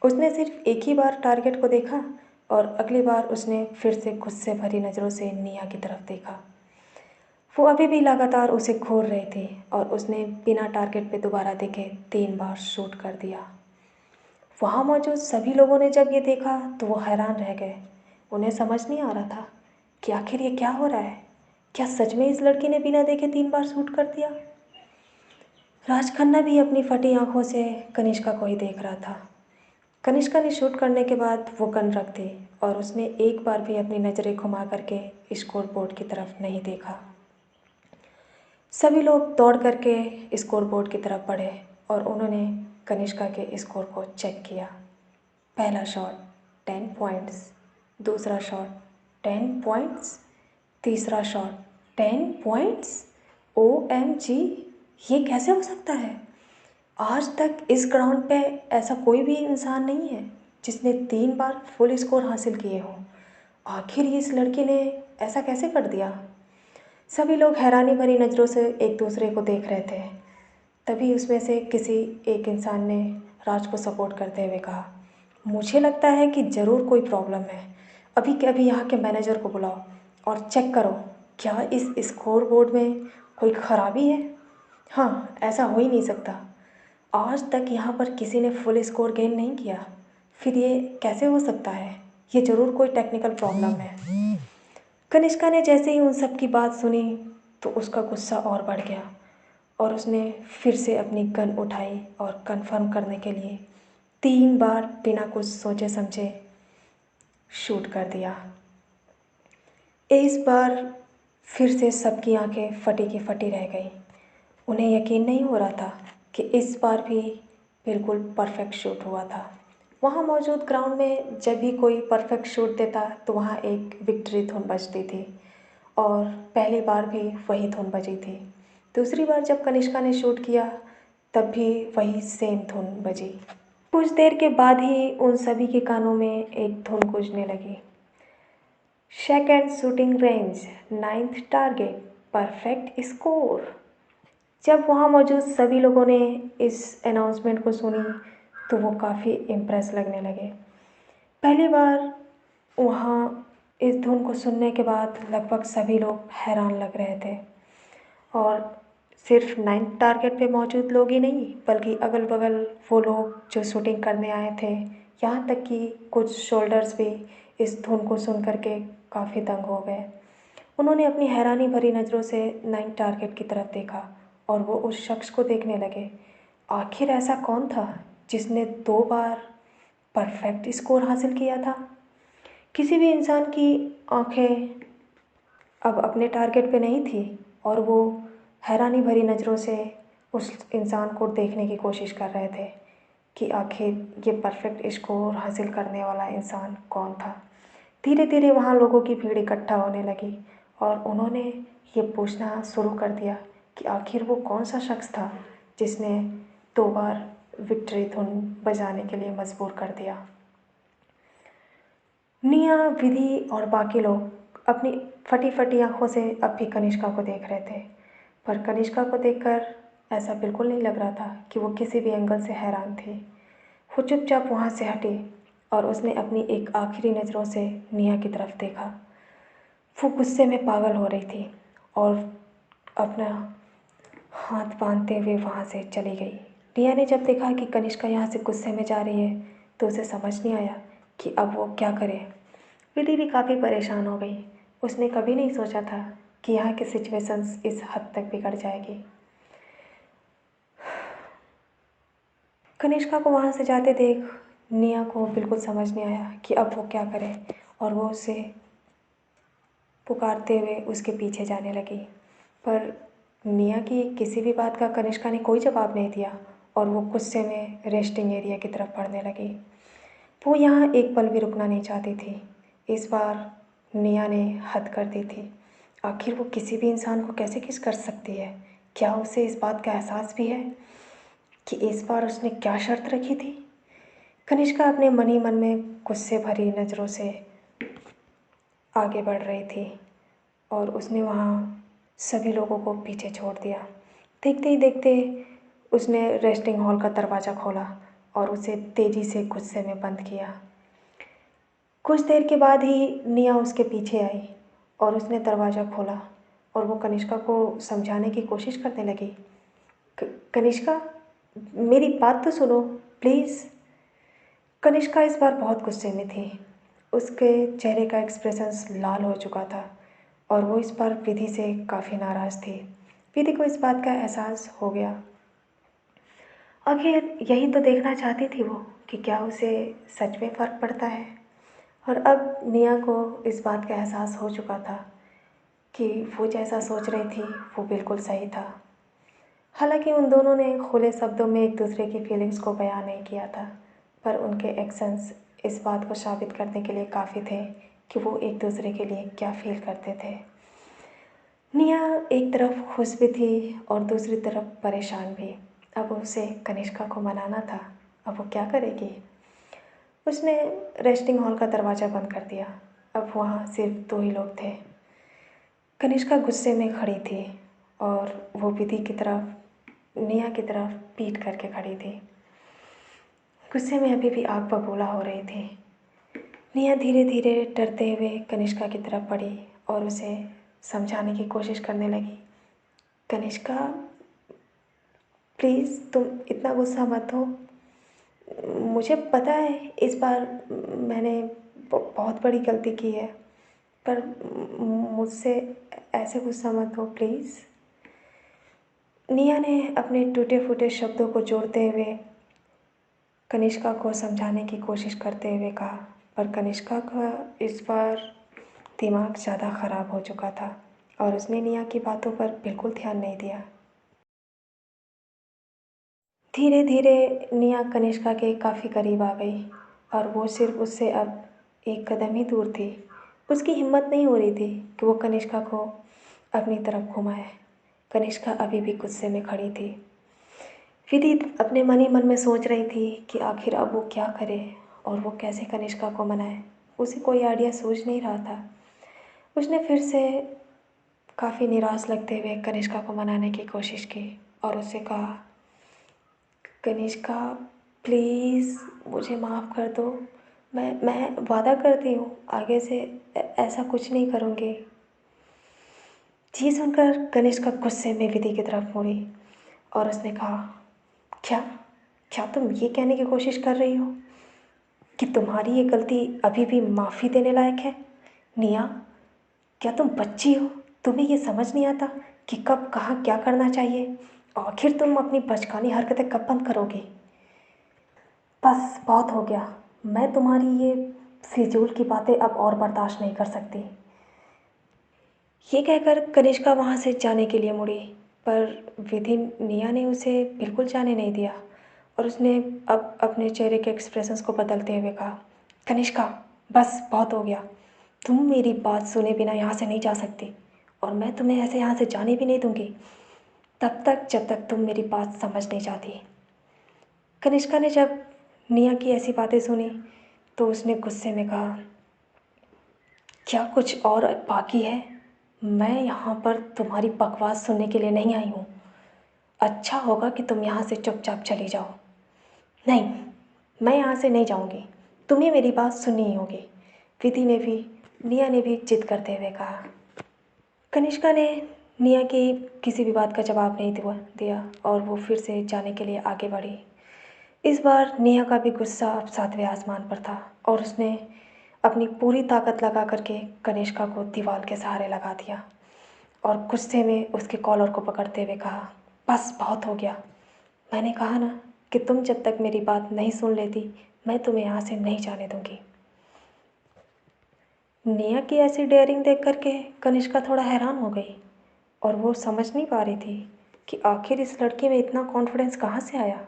उसने सिर्फ एक ही बार टारगेट को देखा और अगली बार उसने फिर से गुस्से भरी नज़रों से निया की तरफ देखा। वो अभी भी लगातार उसे घूर रही थी और उसने बिना टारगेट पे दोबारा देखे 3 बार शूट कर दिया। वहाँ मौजूद सभी लोगों ने जब ये देखा तो वो हैरान रह गए। उन्हें समझ नहीं आ रहा था कि आखिर ये क्या हो रहा है। क्या सच में इस लड़की ने बिना देखे 3 बार शूट कर दिया? राज खन्ना भी अपनी फटी आंखों से कनिष्का को ही देख रहा था। कनिष्का ने शूट करने के बाद वो गन रख दी और उसने एक बार भी अपनी नज़रें घुमा करके स्कोर बोर्ड की तरफ नहीं देखा। सभी लोग दौड़ करके स्कोर बोर्ड की तरफ बढ़े और उन्होंने कनिष्का के स्कोर को चेक किया। पहला शॉट 10 पॉइंट्स, दूसरा शॉट 10 पॉइंट्स, तीसरा शॉट 10 पॉइंट्स। OMG, ये कैसे हो सकता है? आज तक इस ग्राउंड पे ऐसा कोई भी इंसान नहीं है जिसने 3 बार फुल स्कोर हासिल किए हों। आखिर इस लड़की ने ऐसा कैसे कर दिया? सभी लोग हैरानी भरी नज़रों से एक दूसरे को देख रहे थे। तभी उसमें से किसी एक इंसान ने राज को सपोर्ट करते हुए कहा, मुझे लगता है कि ज़रूर कोई प्रॉब्लम है। अभी के अभी यहाँ के मैनेजर को बुलाओ और चेक करो क्या इस स्कोर बोर्ड में कोई ख़राबी है। हाँ, ऐसा हो ही नहीं सकता। आज तक यहाँ पर किसी ने फुल स्कोर गेन नहीं किया, फिर ये कैसे हो सकता है? ये ज़रूर कोई टेक्निकल प्रॉब्लम है। कनिष्का ने जैसे ही उन सब की बात सुनी तो उसका गुस्सा और बढ़ गया और उसने फिर से अपनी गन उठाई और कंफर्म करने के लिए 3 बार बिना कुछ सोचे समझे शूट कर दिया। इस बार फिर से सबकी आंखें फटी की फटी रह गई। उन्हें यकीन नहीं हो रहा था कि इस बार भी बिल्कुल परफेक्ट शूट हुआ था। वहाँ मौजूद ग्राउंड में जब भी कोई परफेक्ट शूट देता तो वहाँ एक विक्ट्री धुन बजती थी और पहली बार भी वही धुन बजी थी। दूसरी बार जब कनिष्का ने शूट किया तब भी वही सेम धुन बजी। कुछ देर के बाद ही उन सभी के कानों में एक धुन गूंजने लगी, second shooting range, 9th target, perfect score. जब वहाँ मौजूद सभी लोगों ने इस अनाउंसमेंट को सुनी तो वो काफ़ी इम्प्रेस लगने लगे। पहली बार वहाँ इस धुन को सुनने के बाद लगभग सभी लोग हैरान लग रहे थे और सिर्फ 9th टारगेट पे मौजूद लोग ही नहीं बल्कि अगल बगल वो लोग जो शूटिंग करने आए थे, यहाँ तक कि कुछ शोल्डर्स भी इस धुन को सुन करके काफ़ी दंग हो गए। उन्होंने अपनी हैरानी भरी नज़रों से 9th टारगेट की तरफ देखा और वो उस शख्स को देखने लगे। आखिर ऐसा कौन था जिसने 2 बार परफेक्ट स्कोर हासिल किया था? किसी भी इंसान की आंखें अब अपने टारगेट पे नहीं थी और वो हैरानी भरी नज़रों से उस इंसान को देखने की कोशिश कर रहे थे कि आखिर ये परफेक्ट स्कोर हासिल करने वाला इंसान कौन था। धीरे धीरे वहाँ लोगों की भीड़ इकट्ठा होने लगी और उन्होंने ये पूछना शुरू कर दिया कि आखिर वो कौन सा शख्स था जिसने 2 बार विक्ट्री धुन बजाने के लिए मजबूर कर दिया। निया, विधि और बाकी लोग अपनी फटी फटी आंखों से अब भी कनिष्का को देख रहे थे, पर कनिष्का को देखकर ऐसा बिल्कुल नहीं लग रहा था कि वो किसी भी एंगल से हैरान थी। वो चुपचाप वहाँ से हटी और उसने अपनी एक आखिरी नज़रों से निया की तरफ देखा। वो गुस्से में पागल हो रही थी और अपना हाथ बांधते हुए वहाँ से चली गई। निया ने जब देखा कि कनिष्का यहाँ से गुस्से में जा रही है तो उसे समझ नहीं आया कि अब वो क्या करे। विधि भी काफ़ी परेशान हो गई। उसने कभी नहीं सोचा था कि यहाँ की सिचुएशंस इस हद तक बिगड़ जाएगी। कनिष्का को वहाँ से जाते देख निया को बिल्कुल समझ नहीं आया कि अब वो क्या करे, और वो उसे पुकारते हुए उसके पीछे जाने लगी। पर निया की किसी भी बात का कनिष्का ने कोई जवाब नहीं दिया और वो गुस्से में रेस्टिंग एरिया की तरफ बढ़ने लगी। वो यहाँ एक पल भी रुकना नहीं चाहती थी। इस बार निया ने हद कर दी थी। आखिर वो किसी भी इंसान को कैसे किस कर सकती है? क्या उसे इस बात का एहसास भी है कि इस बार उसने क्या शर्त रखी थी? कनिष्का अपने मन ही मन में गुस्से भरी नज़रों से आगे बढ़ रही थी और उसने वहाँ सभी लोगों को पीछे छोड़ दिया। देखते ही देखते उसने रेस्टिंग हॉल का दरवाज़ा खोला और उसे तेज़ी से गुस्से में बंद किया। कुछ देर के बाद ही निया उसके पीछे आई और उसने दरवाज़ा खोला और वो कनिष्का को समझाने की कोशिश करने लगी। कनिष्का, मेरी बात तो सुनो प्लीज़। कनिष्का इस बार बहुत गुस्से में थी। उसके चेहरे का एक्सप्रेशंस लाल हो चुका था और वो इस बार विधि से काफ़ी नाराज़ थी। विधि को इस बात का एहसास हो गया। आखिर यही तो देखना चाहती थी वो कि क्या उसे सच में फ़र्क पड़ता है। और अब निया को इस बात का एहसास हो चुका था कि वो जैसा सोच रही थी वो बिल्कुल सही था। हालांकि उन दोनों ने खुले शब्दों में एक दूसरे की फीलिंग्स को बयान नहीं किया था, पर उनके एक्शंस इस बात को साबित करने के लिए काफ़ी थे कि वो एक दूसरे के लिए क्या फील करते थे। निया एक तरफ खुश भी थी और दूसरी तरफ परेशान भी। अब उसे कनिष्का को मनाना था। अब वो क्या करेगी? उसने रेस्टिंग हॉल का दरवाज़ा बंद कर दिया। अब वहाँ सिर्फ दो ही लोग थे। कनिष्का गुस्से में खड़ी थी और वो विधि की तरफ, निया की तरफ पीठ करके खड़ी थी। गुस्से में अभी भी आग बबूला हो रही थी। निया धीरे धीरे डरते हुए कनिष्का की तरफ बढ़ी और उसे समझाने की कोशिश करने लगी। कनिष्का, प्लीज़ तुम इतना गुस्सा मत हो। मुझे पता है इस बार मैंने बहुत बड़ी गलती की है, पर मुझसे ऐसे गुस्सा मत हो प्लीज़। निया ने अपने टूटे फूटे शब्दों को जोड़ते हुए कनिष्का को समझाने की कोशिश करते हुए कहा, पर कनिष्का का इस बार दिमाग ज़्यादा ख़राब हो चुका था और उसने निया की बातों पर बिल्कुल ध्यान नहीं दिया। धीरे धीरे निया कनिष्का के काफ़ी करीब आ गई और वो सिर्फ उससे अब एक कदम ही दूर थी। उसकी हिम्मत नहीं हो रही थी कि वो कनिष्का को अपनी तरफ घुमाए। कनिष्का अभी भी गुस्से में खड़ी थी। विधि अपने मन ही मन में सोच रही थी कि आखिर अब वो क्या करे और वो कैसे कनिष्का को मनाए। उसे कोई आइडिया सूझ नहीं रहा था। उसने फिर से काफ़ी निराश लगते हुए कनिष्का को मनाने की कोशिश की और उससे कहा, कनिष्का प्लीज़ मुझे माफ़ कर दो। मैं वादा करती हूँ आगे से ऐसा कुछ नहीं करूँगी। जी सुनकर कनिष्का गुस्से में विधि की तरफ मुड़ी और उसने कहा, क्या क्या तुम ये कहने की कोशिश कर रही हो कि तुम्हारी ये गलती अभी भी माफ़ी देने लायक है? निया, क्या तुम बच्ची हो? तुम्हें ये समझ नहीं आता कि कब कहाँ क्या करना चाहिए? आखिर तुम अपनी बचकानी हरकतें कब बंद करोगी? बस बहुत हो गया। मैं तुम्हारी ये फिजूल की बातें अब और बर्दाश्त नहीं कर सकती। ये कहकर कनिष्का वहाँ से जाने के लिए मुड़ी, पर विधि निया ने उसे बिल्कुल जाने नहीं दिया और उसने अब अपने चेहरे के एक्सप्रेशंस को बदलते हुए कहा, कनिष्का बस बहुत हो गया। तुम मेरी बात सुने बिना यहाँ से नहीं जा सकती और मैं तुम्हें ऐसे यहाँ से जाने भी नहीं दूँगी तब तक जब तक तुम मेरी बात समझ नहीं जाती। कनिष्का ने जब निया की ऐसी बातें सुनी तो उसने गुस्से में कहा, क्या कुछ और बाकी है? मैं यहाँ पर तुम्हारी बकवास सुनने के लिए नहीं आई हूँ। अच्छा होगा कि तुम यहाँ से चुपचाप चली जाओ। नहीं, मैं यहाँ से नहीं जाऊँगी। तुम्हें मेरी बात सुननी ही होगी। विधि ने भी, निया ने भी जिद करते हुए कहा। कनिष्का ने निया की किसी भी बात का जवाब नहीं दिया और वो फिर से जाने के लिए आगे बढ़ी। इस बार निया का भी गुस्सा अब सातवें आसमान पर था और उसने अपनी पूरी ताकत लगा करके कनिष्का को दीवार के सहारे लगा दिया और गुस्से में उसके कॉलर को पकड़ते हुए कहा, बस बहुत हो गया। मैंने कहा ना कि तुम जब तक मेरी बात नहीं सुन लेती मैं तुम्हें यहाँ से नहीं जाने दूंगी। निया की ऐसी डेयरिंग देख करके कनिष्का थोड़ा हैरान हो गई और वो समझ नहीं पा रही थी कि आखिर इस लड़की में इतना कॉन्फिडेंस कहाँ से आया।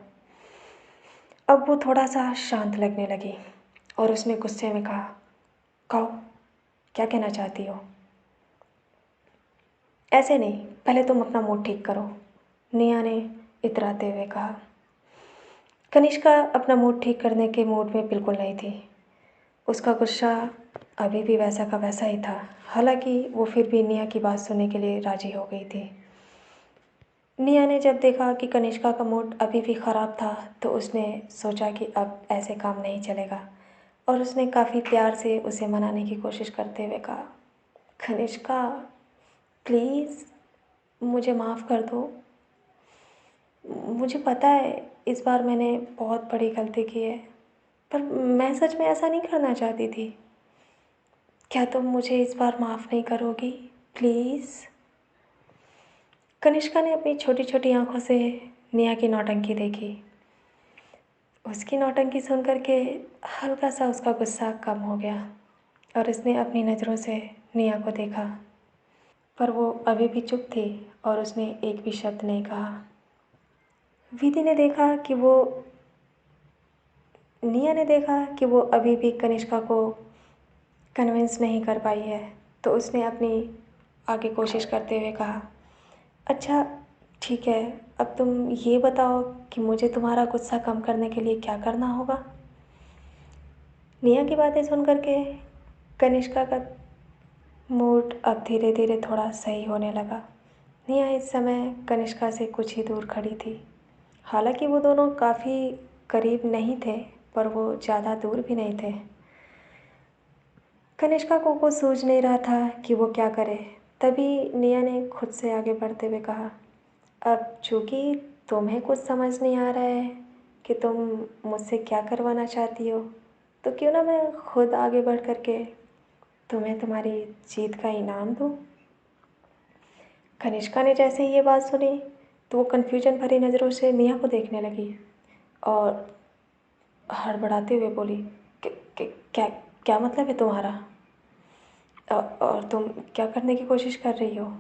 अब वो थोड़ा सा शांत लगने लगी और उसने गुस्से में कहा, कहो क्या कहना चाहती हो। ऐसे नहीं, पहले तुम अपना मूड ठीक करो, निया ने इतराते हुए कहा। कनिष्का अपना मूड ठीक करने के मूड में बिल्कुल नहीं थी। उसका गुस्सा अभी भी वैसा का वैसा ही था। हालांकि वो फिर भी निया की बात सुनने के लिए राजी हो गई थी। निया ने जब देखा कि कनिष्का का मूड अभी भी ख़राब था तो उसने सोचा कि अब ऐसे काम नहीं चलेगा और उसने काफ़ी प्यार से उसे मनाने की कोशिश करते हुए कहा, कनिष्का प्लीज़ मुझे माफ़ कर दो। मुझे पता है इस बार मैंने बहुत बड़ी गलती की है, पर मैं सच में ऐसा नहीं करना चाहती थी। क्या तुम मुझे इस बार माफ़ नहीं करोगी प्लीज़। कनिष्का ने अपनी छोटी छोटी आंखों से निया की नौटंकी देखी। उसकी नौटंकी सुन करके हल्का सा उसका गुस्सा कम हो गया और उसने अपनी नज़रों से निया को देखा, पर वो अभी भी चुप थी और उसने एक भी शब्द नहीं कहा। विधि ने देखा कि वो निया ने देखा कि वो अभी भी कनिष्का को कन्विंस नहीं कर पाई है तो उसने अपनी आगे कोशिश करते हुए कहा, अच्छा ठीक है, अब तुम ये बताओ कि मुझे तुम्हारा गुस्सा कम करने के लिए क्या करना होगा। निया की बातें सुन करके कनिष्का का मूड अब धीरे धीरे थोड़ा सही होने लगा। निया इस समय कनिष्का से कुछ ही दूर खड़ी थी। हालांकि वो दोनों काफ़ी करीब नहीं थे पर वो ज़्यादा दूर भी नहीं थे। कनिष्का को कुछ सूझ नहीं रहा था कि वो क्या करे। तभी निया ने खुद से आगे बढ़ते हुए कहा, अब चूँकि तुम्हें कुछ समझ नहीं आ रहा है कि तुम मुझसे क्या करवाना चाहती हो तो क्यों ना मैं खुद आगे बढ़ करके तुम्हें तुम्हारी जीत का इनाम दूँ। कनिष्का ने जैसे ही ये बात सुनी तो वो कन्फ्यूजन भरी नज़रों से निया को देखने लगी और हड़बड़ाते हुए बोली, क्या क्या मतलब है तुम्हारा, और तुम क्या करने की कोशिश कर रही हो।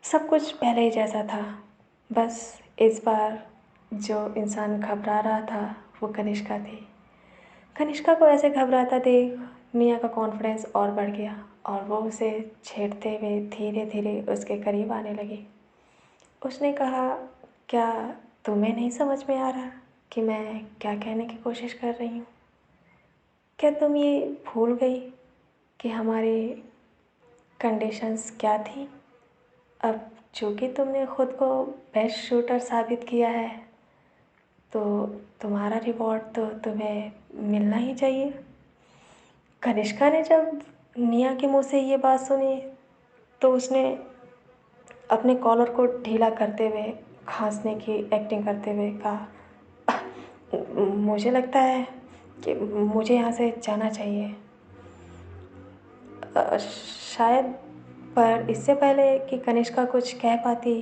सब कुछ पहले ही जैसा था, बस इस बार जो इंसान घबरा रहा था वो कनिष्का थी। कनिष्का को ऐसे घबराता देख निया का कॉन्फिडेंस और बढ़ गया और वो उसे छेड़ते हुए धीरे धीरे उसके करीब आने लगी। उसने कहा, क्या तुम्हें नहीं समझ में आ रहा कि मैं क्या कहने की कोशिश कर रही हूँ। क्या तुम ये भूल गई कि हमारी कंडीशंस क्या थी। अब चूँकि तुमने खुद को बेस्ट शूटर साबित किया है तो तुम्हारा रिवॉर्ड तो तुम्हें मिलना ही चाहिए। कनिष्का ने जब निया के मुंह से ये बात सुनी तो उसने अपने कॉलर को ढीला करते हुए खांसने की एक्टिंग करते हुए कहा, मुझे लगता है कि मुझे यहाँ से जाना चाहिए। शायद, पर इससे पहले कि कनिष्का कुछ कह पाती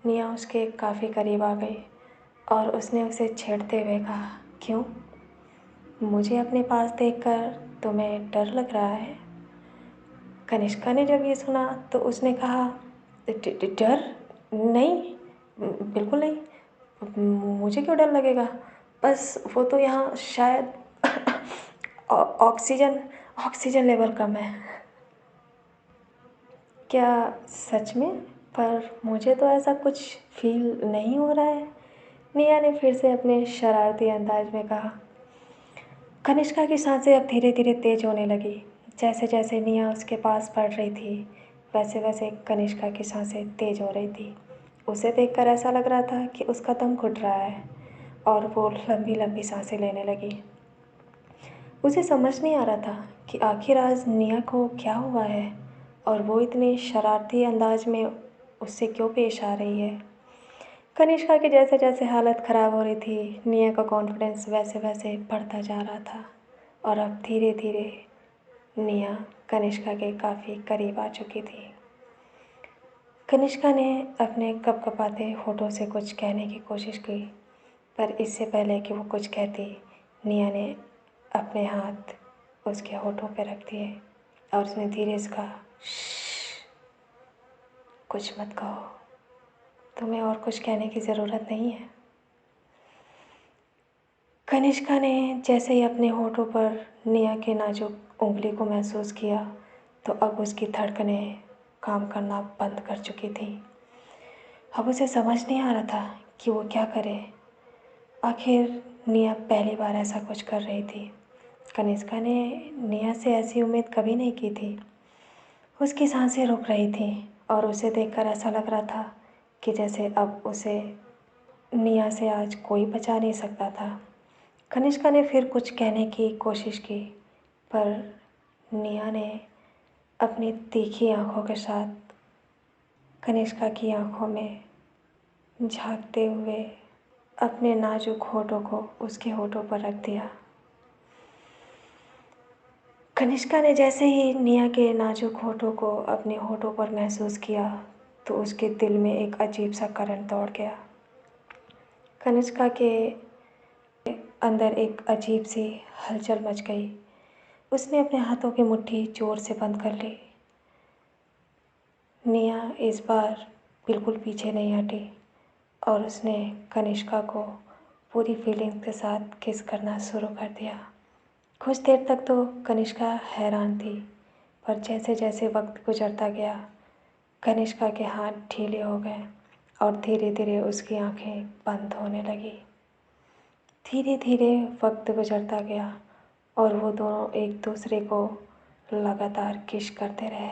निया उसके काफ़ी करीब आ गई और उसने उसे छेड़ते हुए कहा, क्यों, मुझे अपने पास देखकर तुम्हें डर लग रहा है। कनिष्का ने जब ये सुना तो उसने कहा, डर नहीं, बिल्कुल नहीं, मुझे क्यों डर लगेगा। बस वो तो यहाँ शायद ऑक्सीजन ऑक्सीजन लेवल कम है। क्या सच में, पर मुझे तो ऐसा कुछ फील नहीं हो रहा है, निया ने फिर से अपने शरारती अंदाज में कहा। कनिष्का की सांसें अब धीरे धीरे तेज होने लगी। जैसे जैसे निया उसके पास बढ़ रही थी वैसे वैसे कनिष्का की सांसें तेज हो रही थी। उसे देखकर ऐसा लग रहा था कि उसका दम घुट रहा है और वो लंबी लंबी सांसें लेने लगी। उसे समझ नहीं आ रहा था कि आखिर आज निया को क्या हुआ है और वो इतने शरारती अंदाज में उससे क्यों पेश आ रही है। कनिष्का की जैसे जैसे हालत ख़राब हो रही थी निया का कॉन्फिडेंस वैसे वैसे बढ़ता जा रहा था। और अब धीरे धीरे निया कनिष्का के काफ़ी करीब आ चुकी थी। कनिष्का ने अपने कपकपाते होठों से कुछ कहने की कोशिश की, पर इससे पहले कि वो कुछ कहती, निया ने अपने हाथ उसके होठों पर रख दिए और उसने धीरे से कहा, "श्श, कुछ मत कहो, तुम्हें और कुछ कहने की ज़रूरत नहीं है।" कनिष्का ने जैसे ही अपने होठों पर निया के नाजुक उंगली को महसूस किया, तो अब उसकी धड़कनें काम करना बंद कर चुकी थी। अब उसे समझ नहीं आ रहा था कि वो क्या करे। आखिर निया पहली बार ऐसा कुछ कर रही थी। कनिष्का ने निया से ऐसी उम्मीद कभी नहीं की थी। उसकी सांसें रुक रही थीं और उसे देखकर ऐसा लग रहा था कि जैसे अब उसे निया से आज कोई बचा नहीं सकता था। कनिष्का ने फिर कुछ कहने की कोशिश की, पर निया ने अपनी तीखी आंखों के साथ कनिष्का की आंखों में झांकते हुए अपने नाजुक होठों को उसके होठों पर रख दिया। कनिष्का ने जैसे ही निया के नाजुक होठों को अपने होठों पर महसूस किया, तो उसके दिल में एक अजीब सा करंट दौड़ गया। कनिष्का के अंदर एक अजीब सी हलचल मच गई। उसने अपने हाथों की मुट्ठी जोर से बंद कर ली। निया इस बार बिल्कुल पीछे नहीं हटी और उसने कनिष्का को पूरी फीलिंग्स के साथ किस करना शुरू कर दिया। कुछ देर तक तो कनिष्का हैरान थी, पर जैसे जैसे वक्त गुजरता गया, कनिष्का के हाथ ढीले हो गए और धीरे धीरे उसकी आंखें बंद होने लगी। धीरे धीरे वक्त गुजरता गया और वो दोनों एक दूसरे को लगातार किस करते रहे।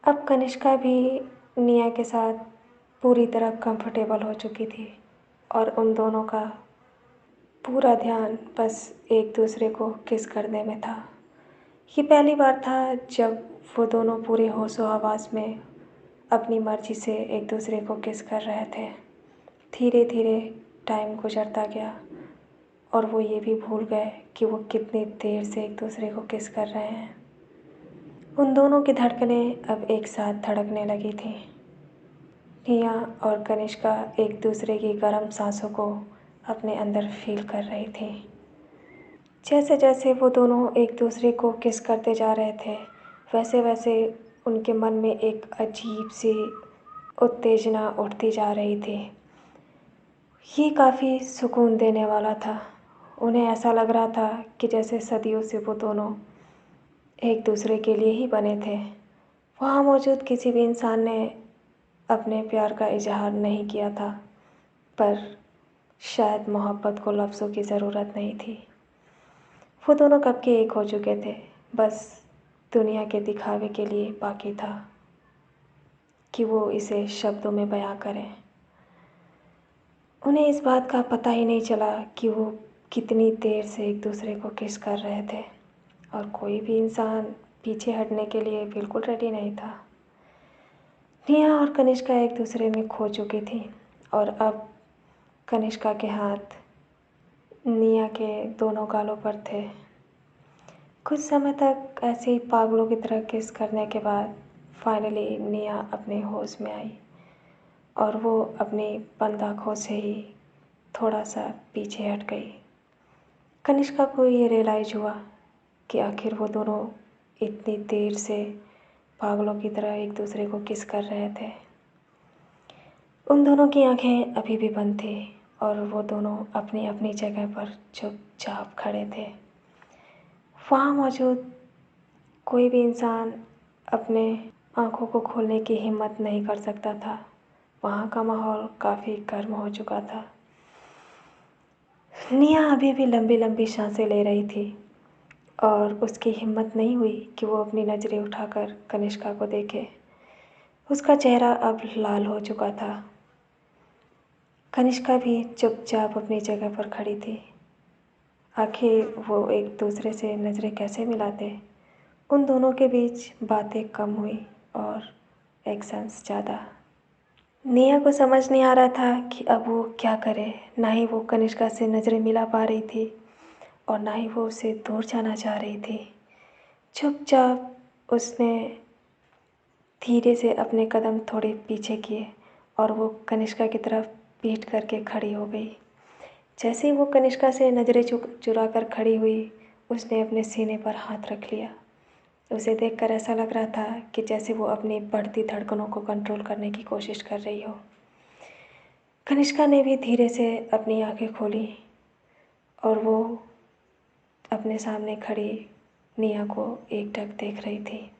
अब कनिष्का भी निया के साथ पूरी तरह कंफर्टेबल हो चुकी थी और उन दोनों का पूरा ध्यान बस एक दूसरे को किस करने में था। ये पहली बार था जब वो दोनों पूरे होशो हवास में अपनी मर्ज़ी से एक दूसरे को किस कर रहे थे। धीरे धीरे टाइम गुजरता गया और वो ये भी भूल गए कि वो कितनी देर से एक दूसरे को किस कर रहे हैं। उन दोनों की धड़कनें अब एक साथ धड़कने लगी थीं। निया और कनिष्का एक दूसरे की गर्म सांसों को अपने अंदर फील कर रही थी। जैसे जैसे वो दोनों एक दूसरे को किस करते जा रहे थे, वैसे वैसे उनके मन में एक अजीब सी उत्तेजना उठती जा रही थी। ये काफ़ी सुकून देने वाला था। उन्हें ऐसा लग रहा था कि जैसे सदियों से वो दोनों एक दूसरे के लिए ही बने थे। वहाँ मौजूद किसी भी इंसान ने अपने प्यार का इजहार नहीं किया था, पर शायद मोहब्बत को लफ्ज़ों की ज़रूरत नहीं थी। वो दोनों कब के एक हो चुके थे, बस दुनिया के दिखावे के लिए बाकी था कि वो इसे शब्दों में बयां करें। उन्हें इस बात का पता ही नहीं चला कि वो कितनी देर से एक दूसरे को किस कर रहे थे और कोई भी इंसान पीछे हटने के लिए बिल्कुल रेडी नहीं था। निया और कनिष्का एक दूसरे में खो चुकी थी और अब कनिष्का के हाथ निया के दोनों गालों पर थे। कुछ समय तक ऐसे ही पागलों की तरह किस करने के बाद फाइनली निया अपने होश में आई और वो अपनी बंद आँखों से ही थोड़ा सा पीछे हट गई। कनिष्का को ये रियलाइज़ हुआ कि आखिर वो दोनों इतनी देर से पागलों की तरह एक दूसरे को किस कर रहे थे। उन दोनों की आंखें अभी भी बंद थी और वो दोनों अपनी अपनी जगह पर चुपचाप खड़े थे। वहाँ मौजूद कोई भी इंसान अपने आँखों को खोलने की हिम्मत नहीं कर सकता था। वहाँ का माहौल काफ़ी गर्म हो चुका था। निया अभी भी लंबी लंबी सांसें ले रही थी और उसकी हिम्मत नहीं हुई कि वो अपनी नज़रें उठाकर कनिष्का को देखे। उसका चेहरा अब लाल हो चुका था। कनिष्का भी चुपचाप अपनी जगह पर खड़ी थी। आखिर वो एक दूसरे से नज़रें कैसे मिलाते। उन दोनों के बीच बातें कम हुई और एक्शंस ज़्यादा। निया को समझ नहीं आ रहा था कि अब वो क्या करे। ना ही वो कनिष्का से नज़रें मिला पा रही थी और ना ही वो उसे दूर जाना चाह रही थी। चुपचाप उसने धीरे से अपने कदम थोड़े पीछे किए और वो कनिष्का की तरफ पीठ करके खड़ी हो गई। जैसे ही वो कनिष्का से नज़रें चुरा कर खड़ी हुई, उसने अपने सीने पर हाथ रख लिया। उसे देखकर ऐसा लग रहा था कि जैसे वो अपनी बढ़ती धड़कनों को कंट्रोल करने की कोशिश कर रही हो। कनिष्का ने भी धीरे से अपनी आंखें खोली और वो अपने सामने खड़ी निया को एकटक देख रही थी।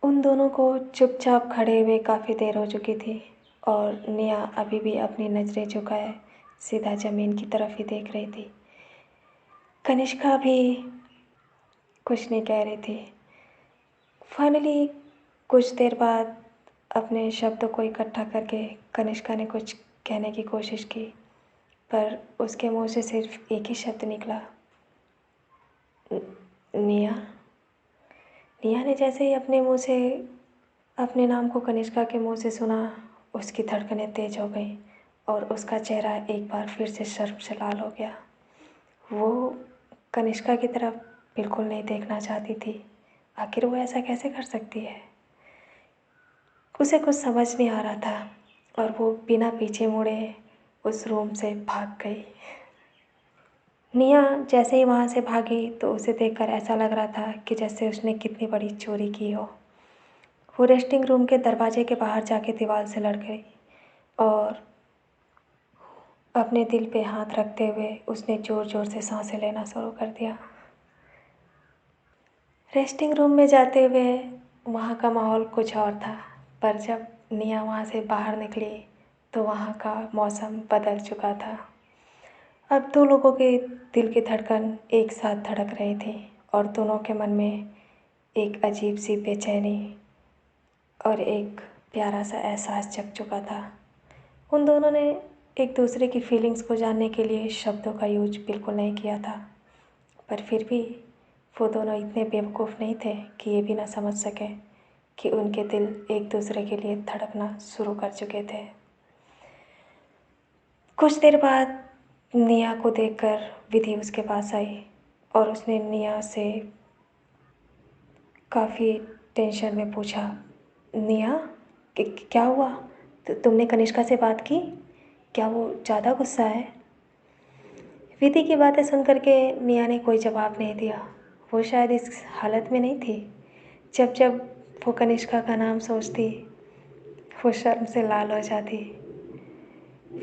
उन दोनों को चुपचाप खड़े हुए काफ़ी देर हो चुकी थी और निया अभी भी अपनी नज़रें झुकाए सीधा ज़मीन की तरफ ही देख रही थी। कनिष्का भी कुछ नहीं कह रही थी। फाइनली कुछ देर बाद अपने शब्दों को इकट्ठा करके कनिष्का ने कुछ कहने की कोशिश की, पर उसके मुंह से सिर्फ एक ही शब्द निकला, निया। निया ने जैसे ही अपने मुंह से अपने नाम को कनिष्का के मुंह से सुना, उसकी धड़कनें तेज हो गईं और उसका चेहरा एक बार फिर से शर्म से लाल हो गया। वो कनिष्का की तरफ बिल्कुल नहीं देखना चाहती थी। आखिर वो ऐसा कैसे कर सकती है? उसे कुछ समझ नहीं आ रहा था और वो बिना पीछे मुड़े उस रूम से भाग गई। निया जैसे ही वहाँ से भागी तो उसे देखकर ऐसा लग रहा था कि जैसे उसने कितनी बड़ी चोरी की हो। वो रेस्टिंग रूम के दरवाजे के बाहर जाके दीवार से लड़ गई और अपने दिल पे हाथ रखते हुए उसने ज़ोर ज़ोर से सांसें लेना शुरू कर दिया। रेस्टिंग रूम में जाते हुए वहाँ का माहौल कुछ और था, पर जब निया वहाँ से बाहर निकली तो वहाँ का मौसम बदल चुका था। अब दो लोगों के दिल की धड़कन एक साथ धड़क रही थी और दोनों के मन में एक अजीब सी बेचैनी और एक प्यारा सा एहसास जग चुका था। उन दोनों ने एक दूसरे की फीलिंग्स को जानने के लिए शब्दों का यूज बिल्कुल नहीं किया था, पर फिर भी वो दोनों इतने बेवकूफ़ नहीं थे कि ये भी ना समझ सकें कि उनके दिल एक दूसरे के लिए धड़कना शुरू कर चुके थे। कुछ देर बाद निया को देखकर विधि उसके पास आई और उसने निया से काफ़ी टेंशन में पूछा, निया क्या हुआ? तो तुमने कनिष्का से बात की? क्या वो ज़्यादा गुस्सा है? विधि की बातें सुन कर के निया ने कोई जवाब नहीं दिया। वो शायद इस हालत में नहीं थी। जब जब वो कनिष्का का नाम सोचती, वो शर्म से लाल हो जाती।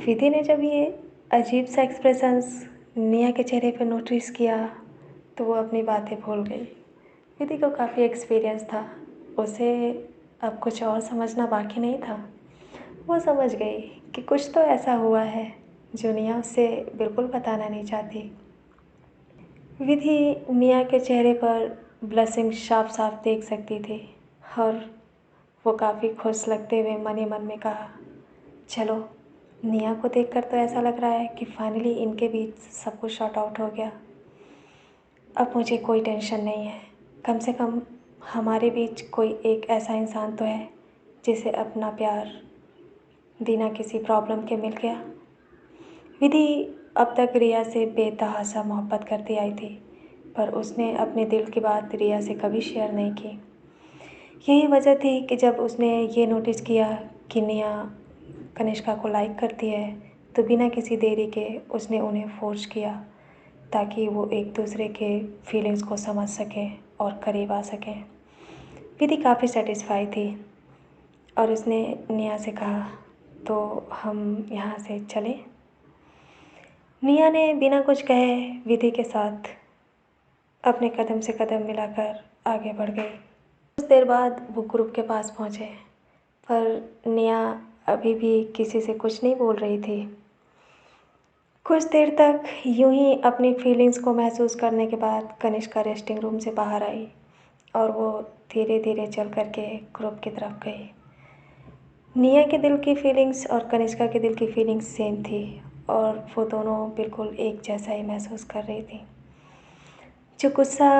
विधि ने जब ये अजीब सा एक्सप्रेशंस निया के चेहरे पर नोटिस किया तो वो अपनी बातें भूल गई। विधि को काफ़ी एक्सपीरियंस था, उसे अब कुछ और समझना बाकी नहीं था। वो समझ गई कि कुछ तो ऐसा हुआ है जो निया उससे बिल्कुल बताना नहीं चाहती। विधि निया के चेहरे पर ब्लशिंग साफ साफ देख सकती थी और वो काफ़ी खुश लगते हुए मन ही मन में कहा, चलो, निया को देखकर तो ऐसा लग रहा है कि फाइनली इनके बीच सब कुछ सॉर्ट आउट हो गया। अब मुझे कोई टेंशन नहीं है। कम से कम हमारे बीच कोई एक ऐसा इंसान तो है जिसे अपना प्यार बिना किसी प्रॉब्लम के मिल गया। विधि अब तक रिया से बेतहाशा मोहब्बत करती आई थी, पर उसने अपने दिल की बात रिया से कभी शेयर नहीं की। यही वजह थी कि जब उसने ये नोटिस किया कि निया कनिष्का को लाइक करती है तो बिना किसी देरी के उसने उन्हें फोर्स किया ताकि वो एक दूसरे के फीलिंग्स को समझ सकें और करीब आ सकें। विधि काफ़ी सेटिस्फाई थी और उसने निया से कहा, तो हम यहाँ से चलें? निया ने बिना कुछ कहे विधि के साथ अपने कदम से कदम मिलाकर आगे बढ़ गई। कुछ देर बाद वो ग्रुप के पास पहुँचे, पर निया अभी भी किसी से कुछ नहीं बोल रही थी। कुछ देर तक यूं ही अपनी फीलिंग्स को महसूस करने के बाद कनिष्का रेस्टिंग रूम से बाहर आई और वो धीरे धीरे चल कर के ग्रुप की तरफ गई। निया के दिल की फीलिंग्स और कनिष्का के दिल की फीलिंग्स सेम थी और वो दोनों बिल्कुल एक जैसा ही महसूस कर रही थी। जो गुस्सा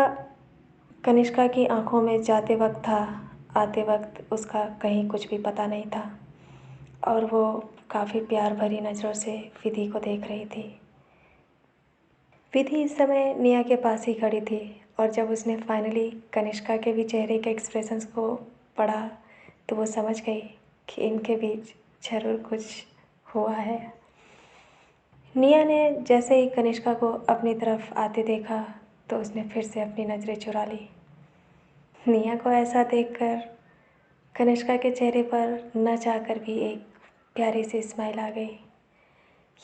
कनिष्का की आंखों में जाते वक्त था, आते वक्त उसका कहीं कुछ भी पता नहीं था और वो काफ़ी प्यार भरी नज़रों से विधि को देख रही थी। विधि इस समय निया के पास ही खड़ी थी और जब उसने फाइनली कनिष्का के भी चेहरे के एक्सप्रेशंस को पढ़ा तो वो समझ गई कि इनके बीच ज़रूर कुछ हुआ है। निया ने जैसे ही कनिष्का को अपनी तरफ आते देखा तो उसने फिर से अपनी नज़रें चुरा ली। निया को ऐसा देखकर कनिष्का के चेहरे पर न चाहकर भी एक प्यारी सी स्माइल आ गई।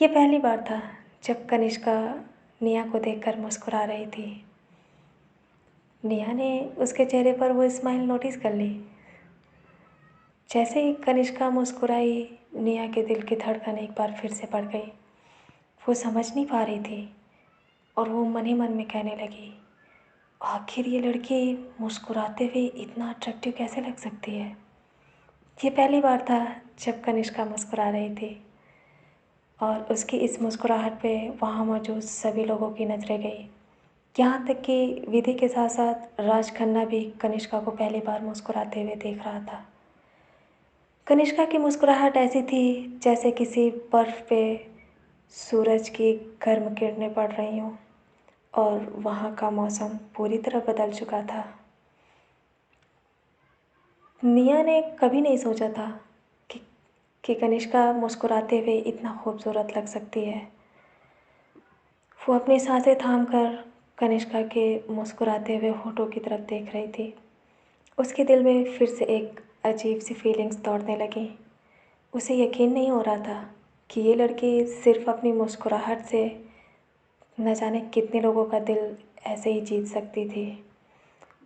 ये पहली बार था जब कनिष्का निया को देखकर मुस्कुरा रही थी। निया ने उसके चेहरे पर वो स्माइल नोटिस कर ली। जैसे ही कनिष्का मुस्कुराई, निया के दिल की धड़कन एक बार फिर से बढ़ गई। वो समझ नहीं पा रही थी और वो मन ही मन में कहने लगी, आखिर ये लड़की मुस्कुराते हुए इतना अट्रैक्टिव कैसे लग सकती है। ये पहली बार था जब कनिष्का मुस्कुरा रही थी और उसकी इस मुस्कुराहट पे वहाँ मौजूद सभी लोगों की नज़रें गई। यहाँ तक कि विधि के साथ साथ राज खन्ना भी कनिष्का को पहली बार मुस्कुराते हुए देख रहा था। कनिष्का की मुस्कुराहट ऐसी थी जैसे किसी बर्फ़ पे सूरज की गर्म किरणें पड़ रही हों और वहाँ का मौसम पूरी तरह बदल चुका था। निया ने कभी नहीं सोचा था कि कनिष्का मुस्कुराते हुए इतना खूबसूरत लग सकती है। वो अपनी सांसें थाम कर कनिष्का के मुस्कुराते हुए होठों की तरफ देख रही थी। उसके दिल में फिर से एक अजीब सी फीलिंग्स दौड़ने लगी। उसे यकीन नहीं हो रहा था कि ये लड़की सिर्फ अपनी मुस्कुराहट से न जाने कितने लोगों का दिल ऐसे ही जीत सकती थी।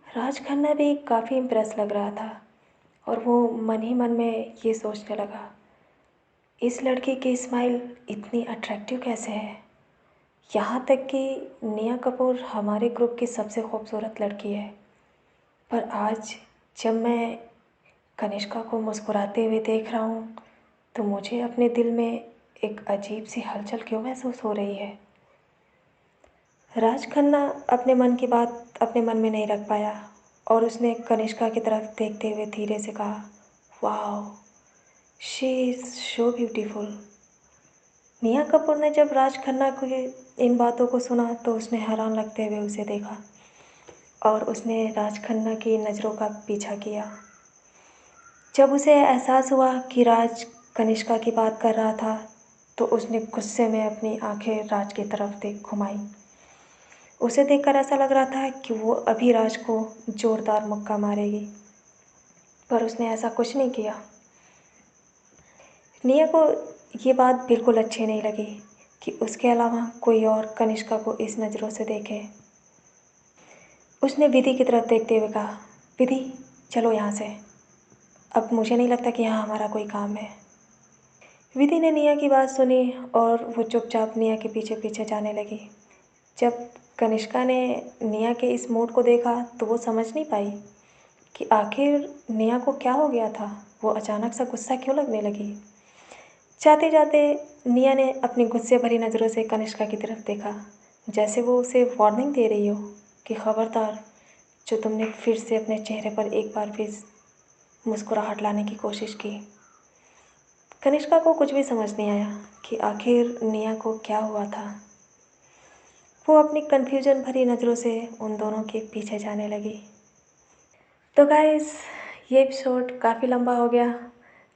राज खन्ना भी काफ़ी इम्प्रेस लग रहा था और वो मन ही मन में ये सोचने लगा, इस लड़की की स्माइल इतनी अट्रैक्टिव कैसे है। यहाँ तक कि निया कपूर हमारे ग्रुप की सबसे खूबसूरत लड़की है, पर आज जब मैं कनिष्का को मुस्कुराते हुए देख रहा हूँ तो मुझे अपने दिल में एक अजीब सी हलचल क्यों महसूस हो रही है। राज खन्ना अपने मन की बात अपने मन में नहीं रख पाया और उसने कनिष्का की तरफ देखते हुए धीरे से कहा, wow, she is so beautiful. निया कपूर ने जब राज खन्ना की इन बातों को सुना तो उसने हैरान लगते हुए उसे देखा और उसने राज खन्ना की नज़रों का पीछा किया। जब उसे एहसास हुआ कि राज कनिष्का की बात कर रहा था तो उसने गुस्से में अपनी आंखें राज की तरफ देख घुमाई। उसे देखकर ऐसा लग रहा था कि वो अभी राज को ज़ोरदार मुक्का मारेगी, पर उसने ऐसा कुछ नहीं किया। निया को ये बात बिल्कुल अच्छी नहीं लगी कि उसके अलावा कोई और कनिष्का को इस नज़रों से देखे। उसने विधि की तरफ देखते हुए कहा, विधि, चलो यहाँ से, अब मुझे नहीं लगता कि यहाँ हमारा कोई काम है। विधि ने निया की बात सुनी और वो चुपचाप निया के पीछे पीछे जाने लगी। जब कनिष्का ने निया के इस मूड को देखा तो वो समझ नहीं पाई कि आखिर निया को क्या हो गया था। वो अचानक सा गुस्सा क्यों लगने लगी। जाते जाते निया ने अपनी गुस्से भरी नज़रों से कनिष्का की तरफ देखा, जैसे वो उसे वार्निंग दे रही हो कि खबरदार, जो तुमने फिर से अपने चेहरे पर एक बार भी मुस्कुराहट लाने की कोशिश की। कनिष्का को कुछ भी समझ नहीं आया कि आखिर निया को क्या हुआ था। वो अपनी कन्फ्यूजन भरी नज़रों से उन दोनों के पीछे जाने लगी। तो गाइस, ये एपिसोड काफ़ी लंबा हो गया,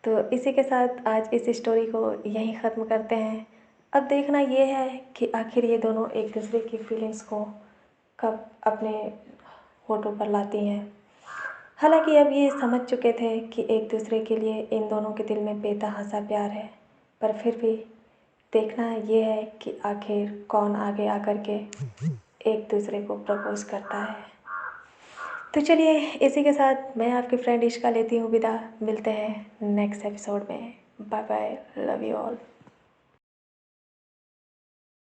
तो इसी के साथ आज इस स्टोरी को यहीं ख़त्म करते हैं। अब देखना ये है कि आखिर ये दोनों एक दूसरे की फीलिंग्स को कब अपने होठों पर लाती हैं। हालांकि अब ये समझ चुके थे कि एक दूसरे के लिए इन दोनों के दिल में बेतहासा प्यार है, पर फिर भी देखना ये है कि आखिर कौन आगे आकर के एक दूसरे को प्रपोज़ करता है। तो चलिए, इसी के साथ मैं आपकी फ्रेंड इश्का लेती हूँ विदा। मिलते हैं नेक्स्ट एपिसोड में। Bye bye, love you all.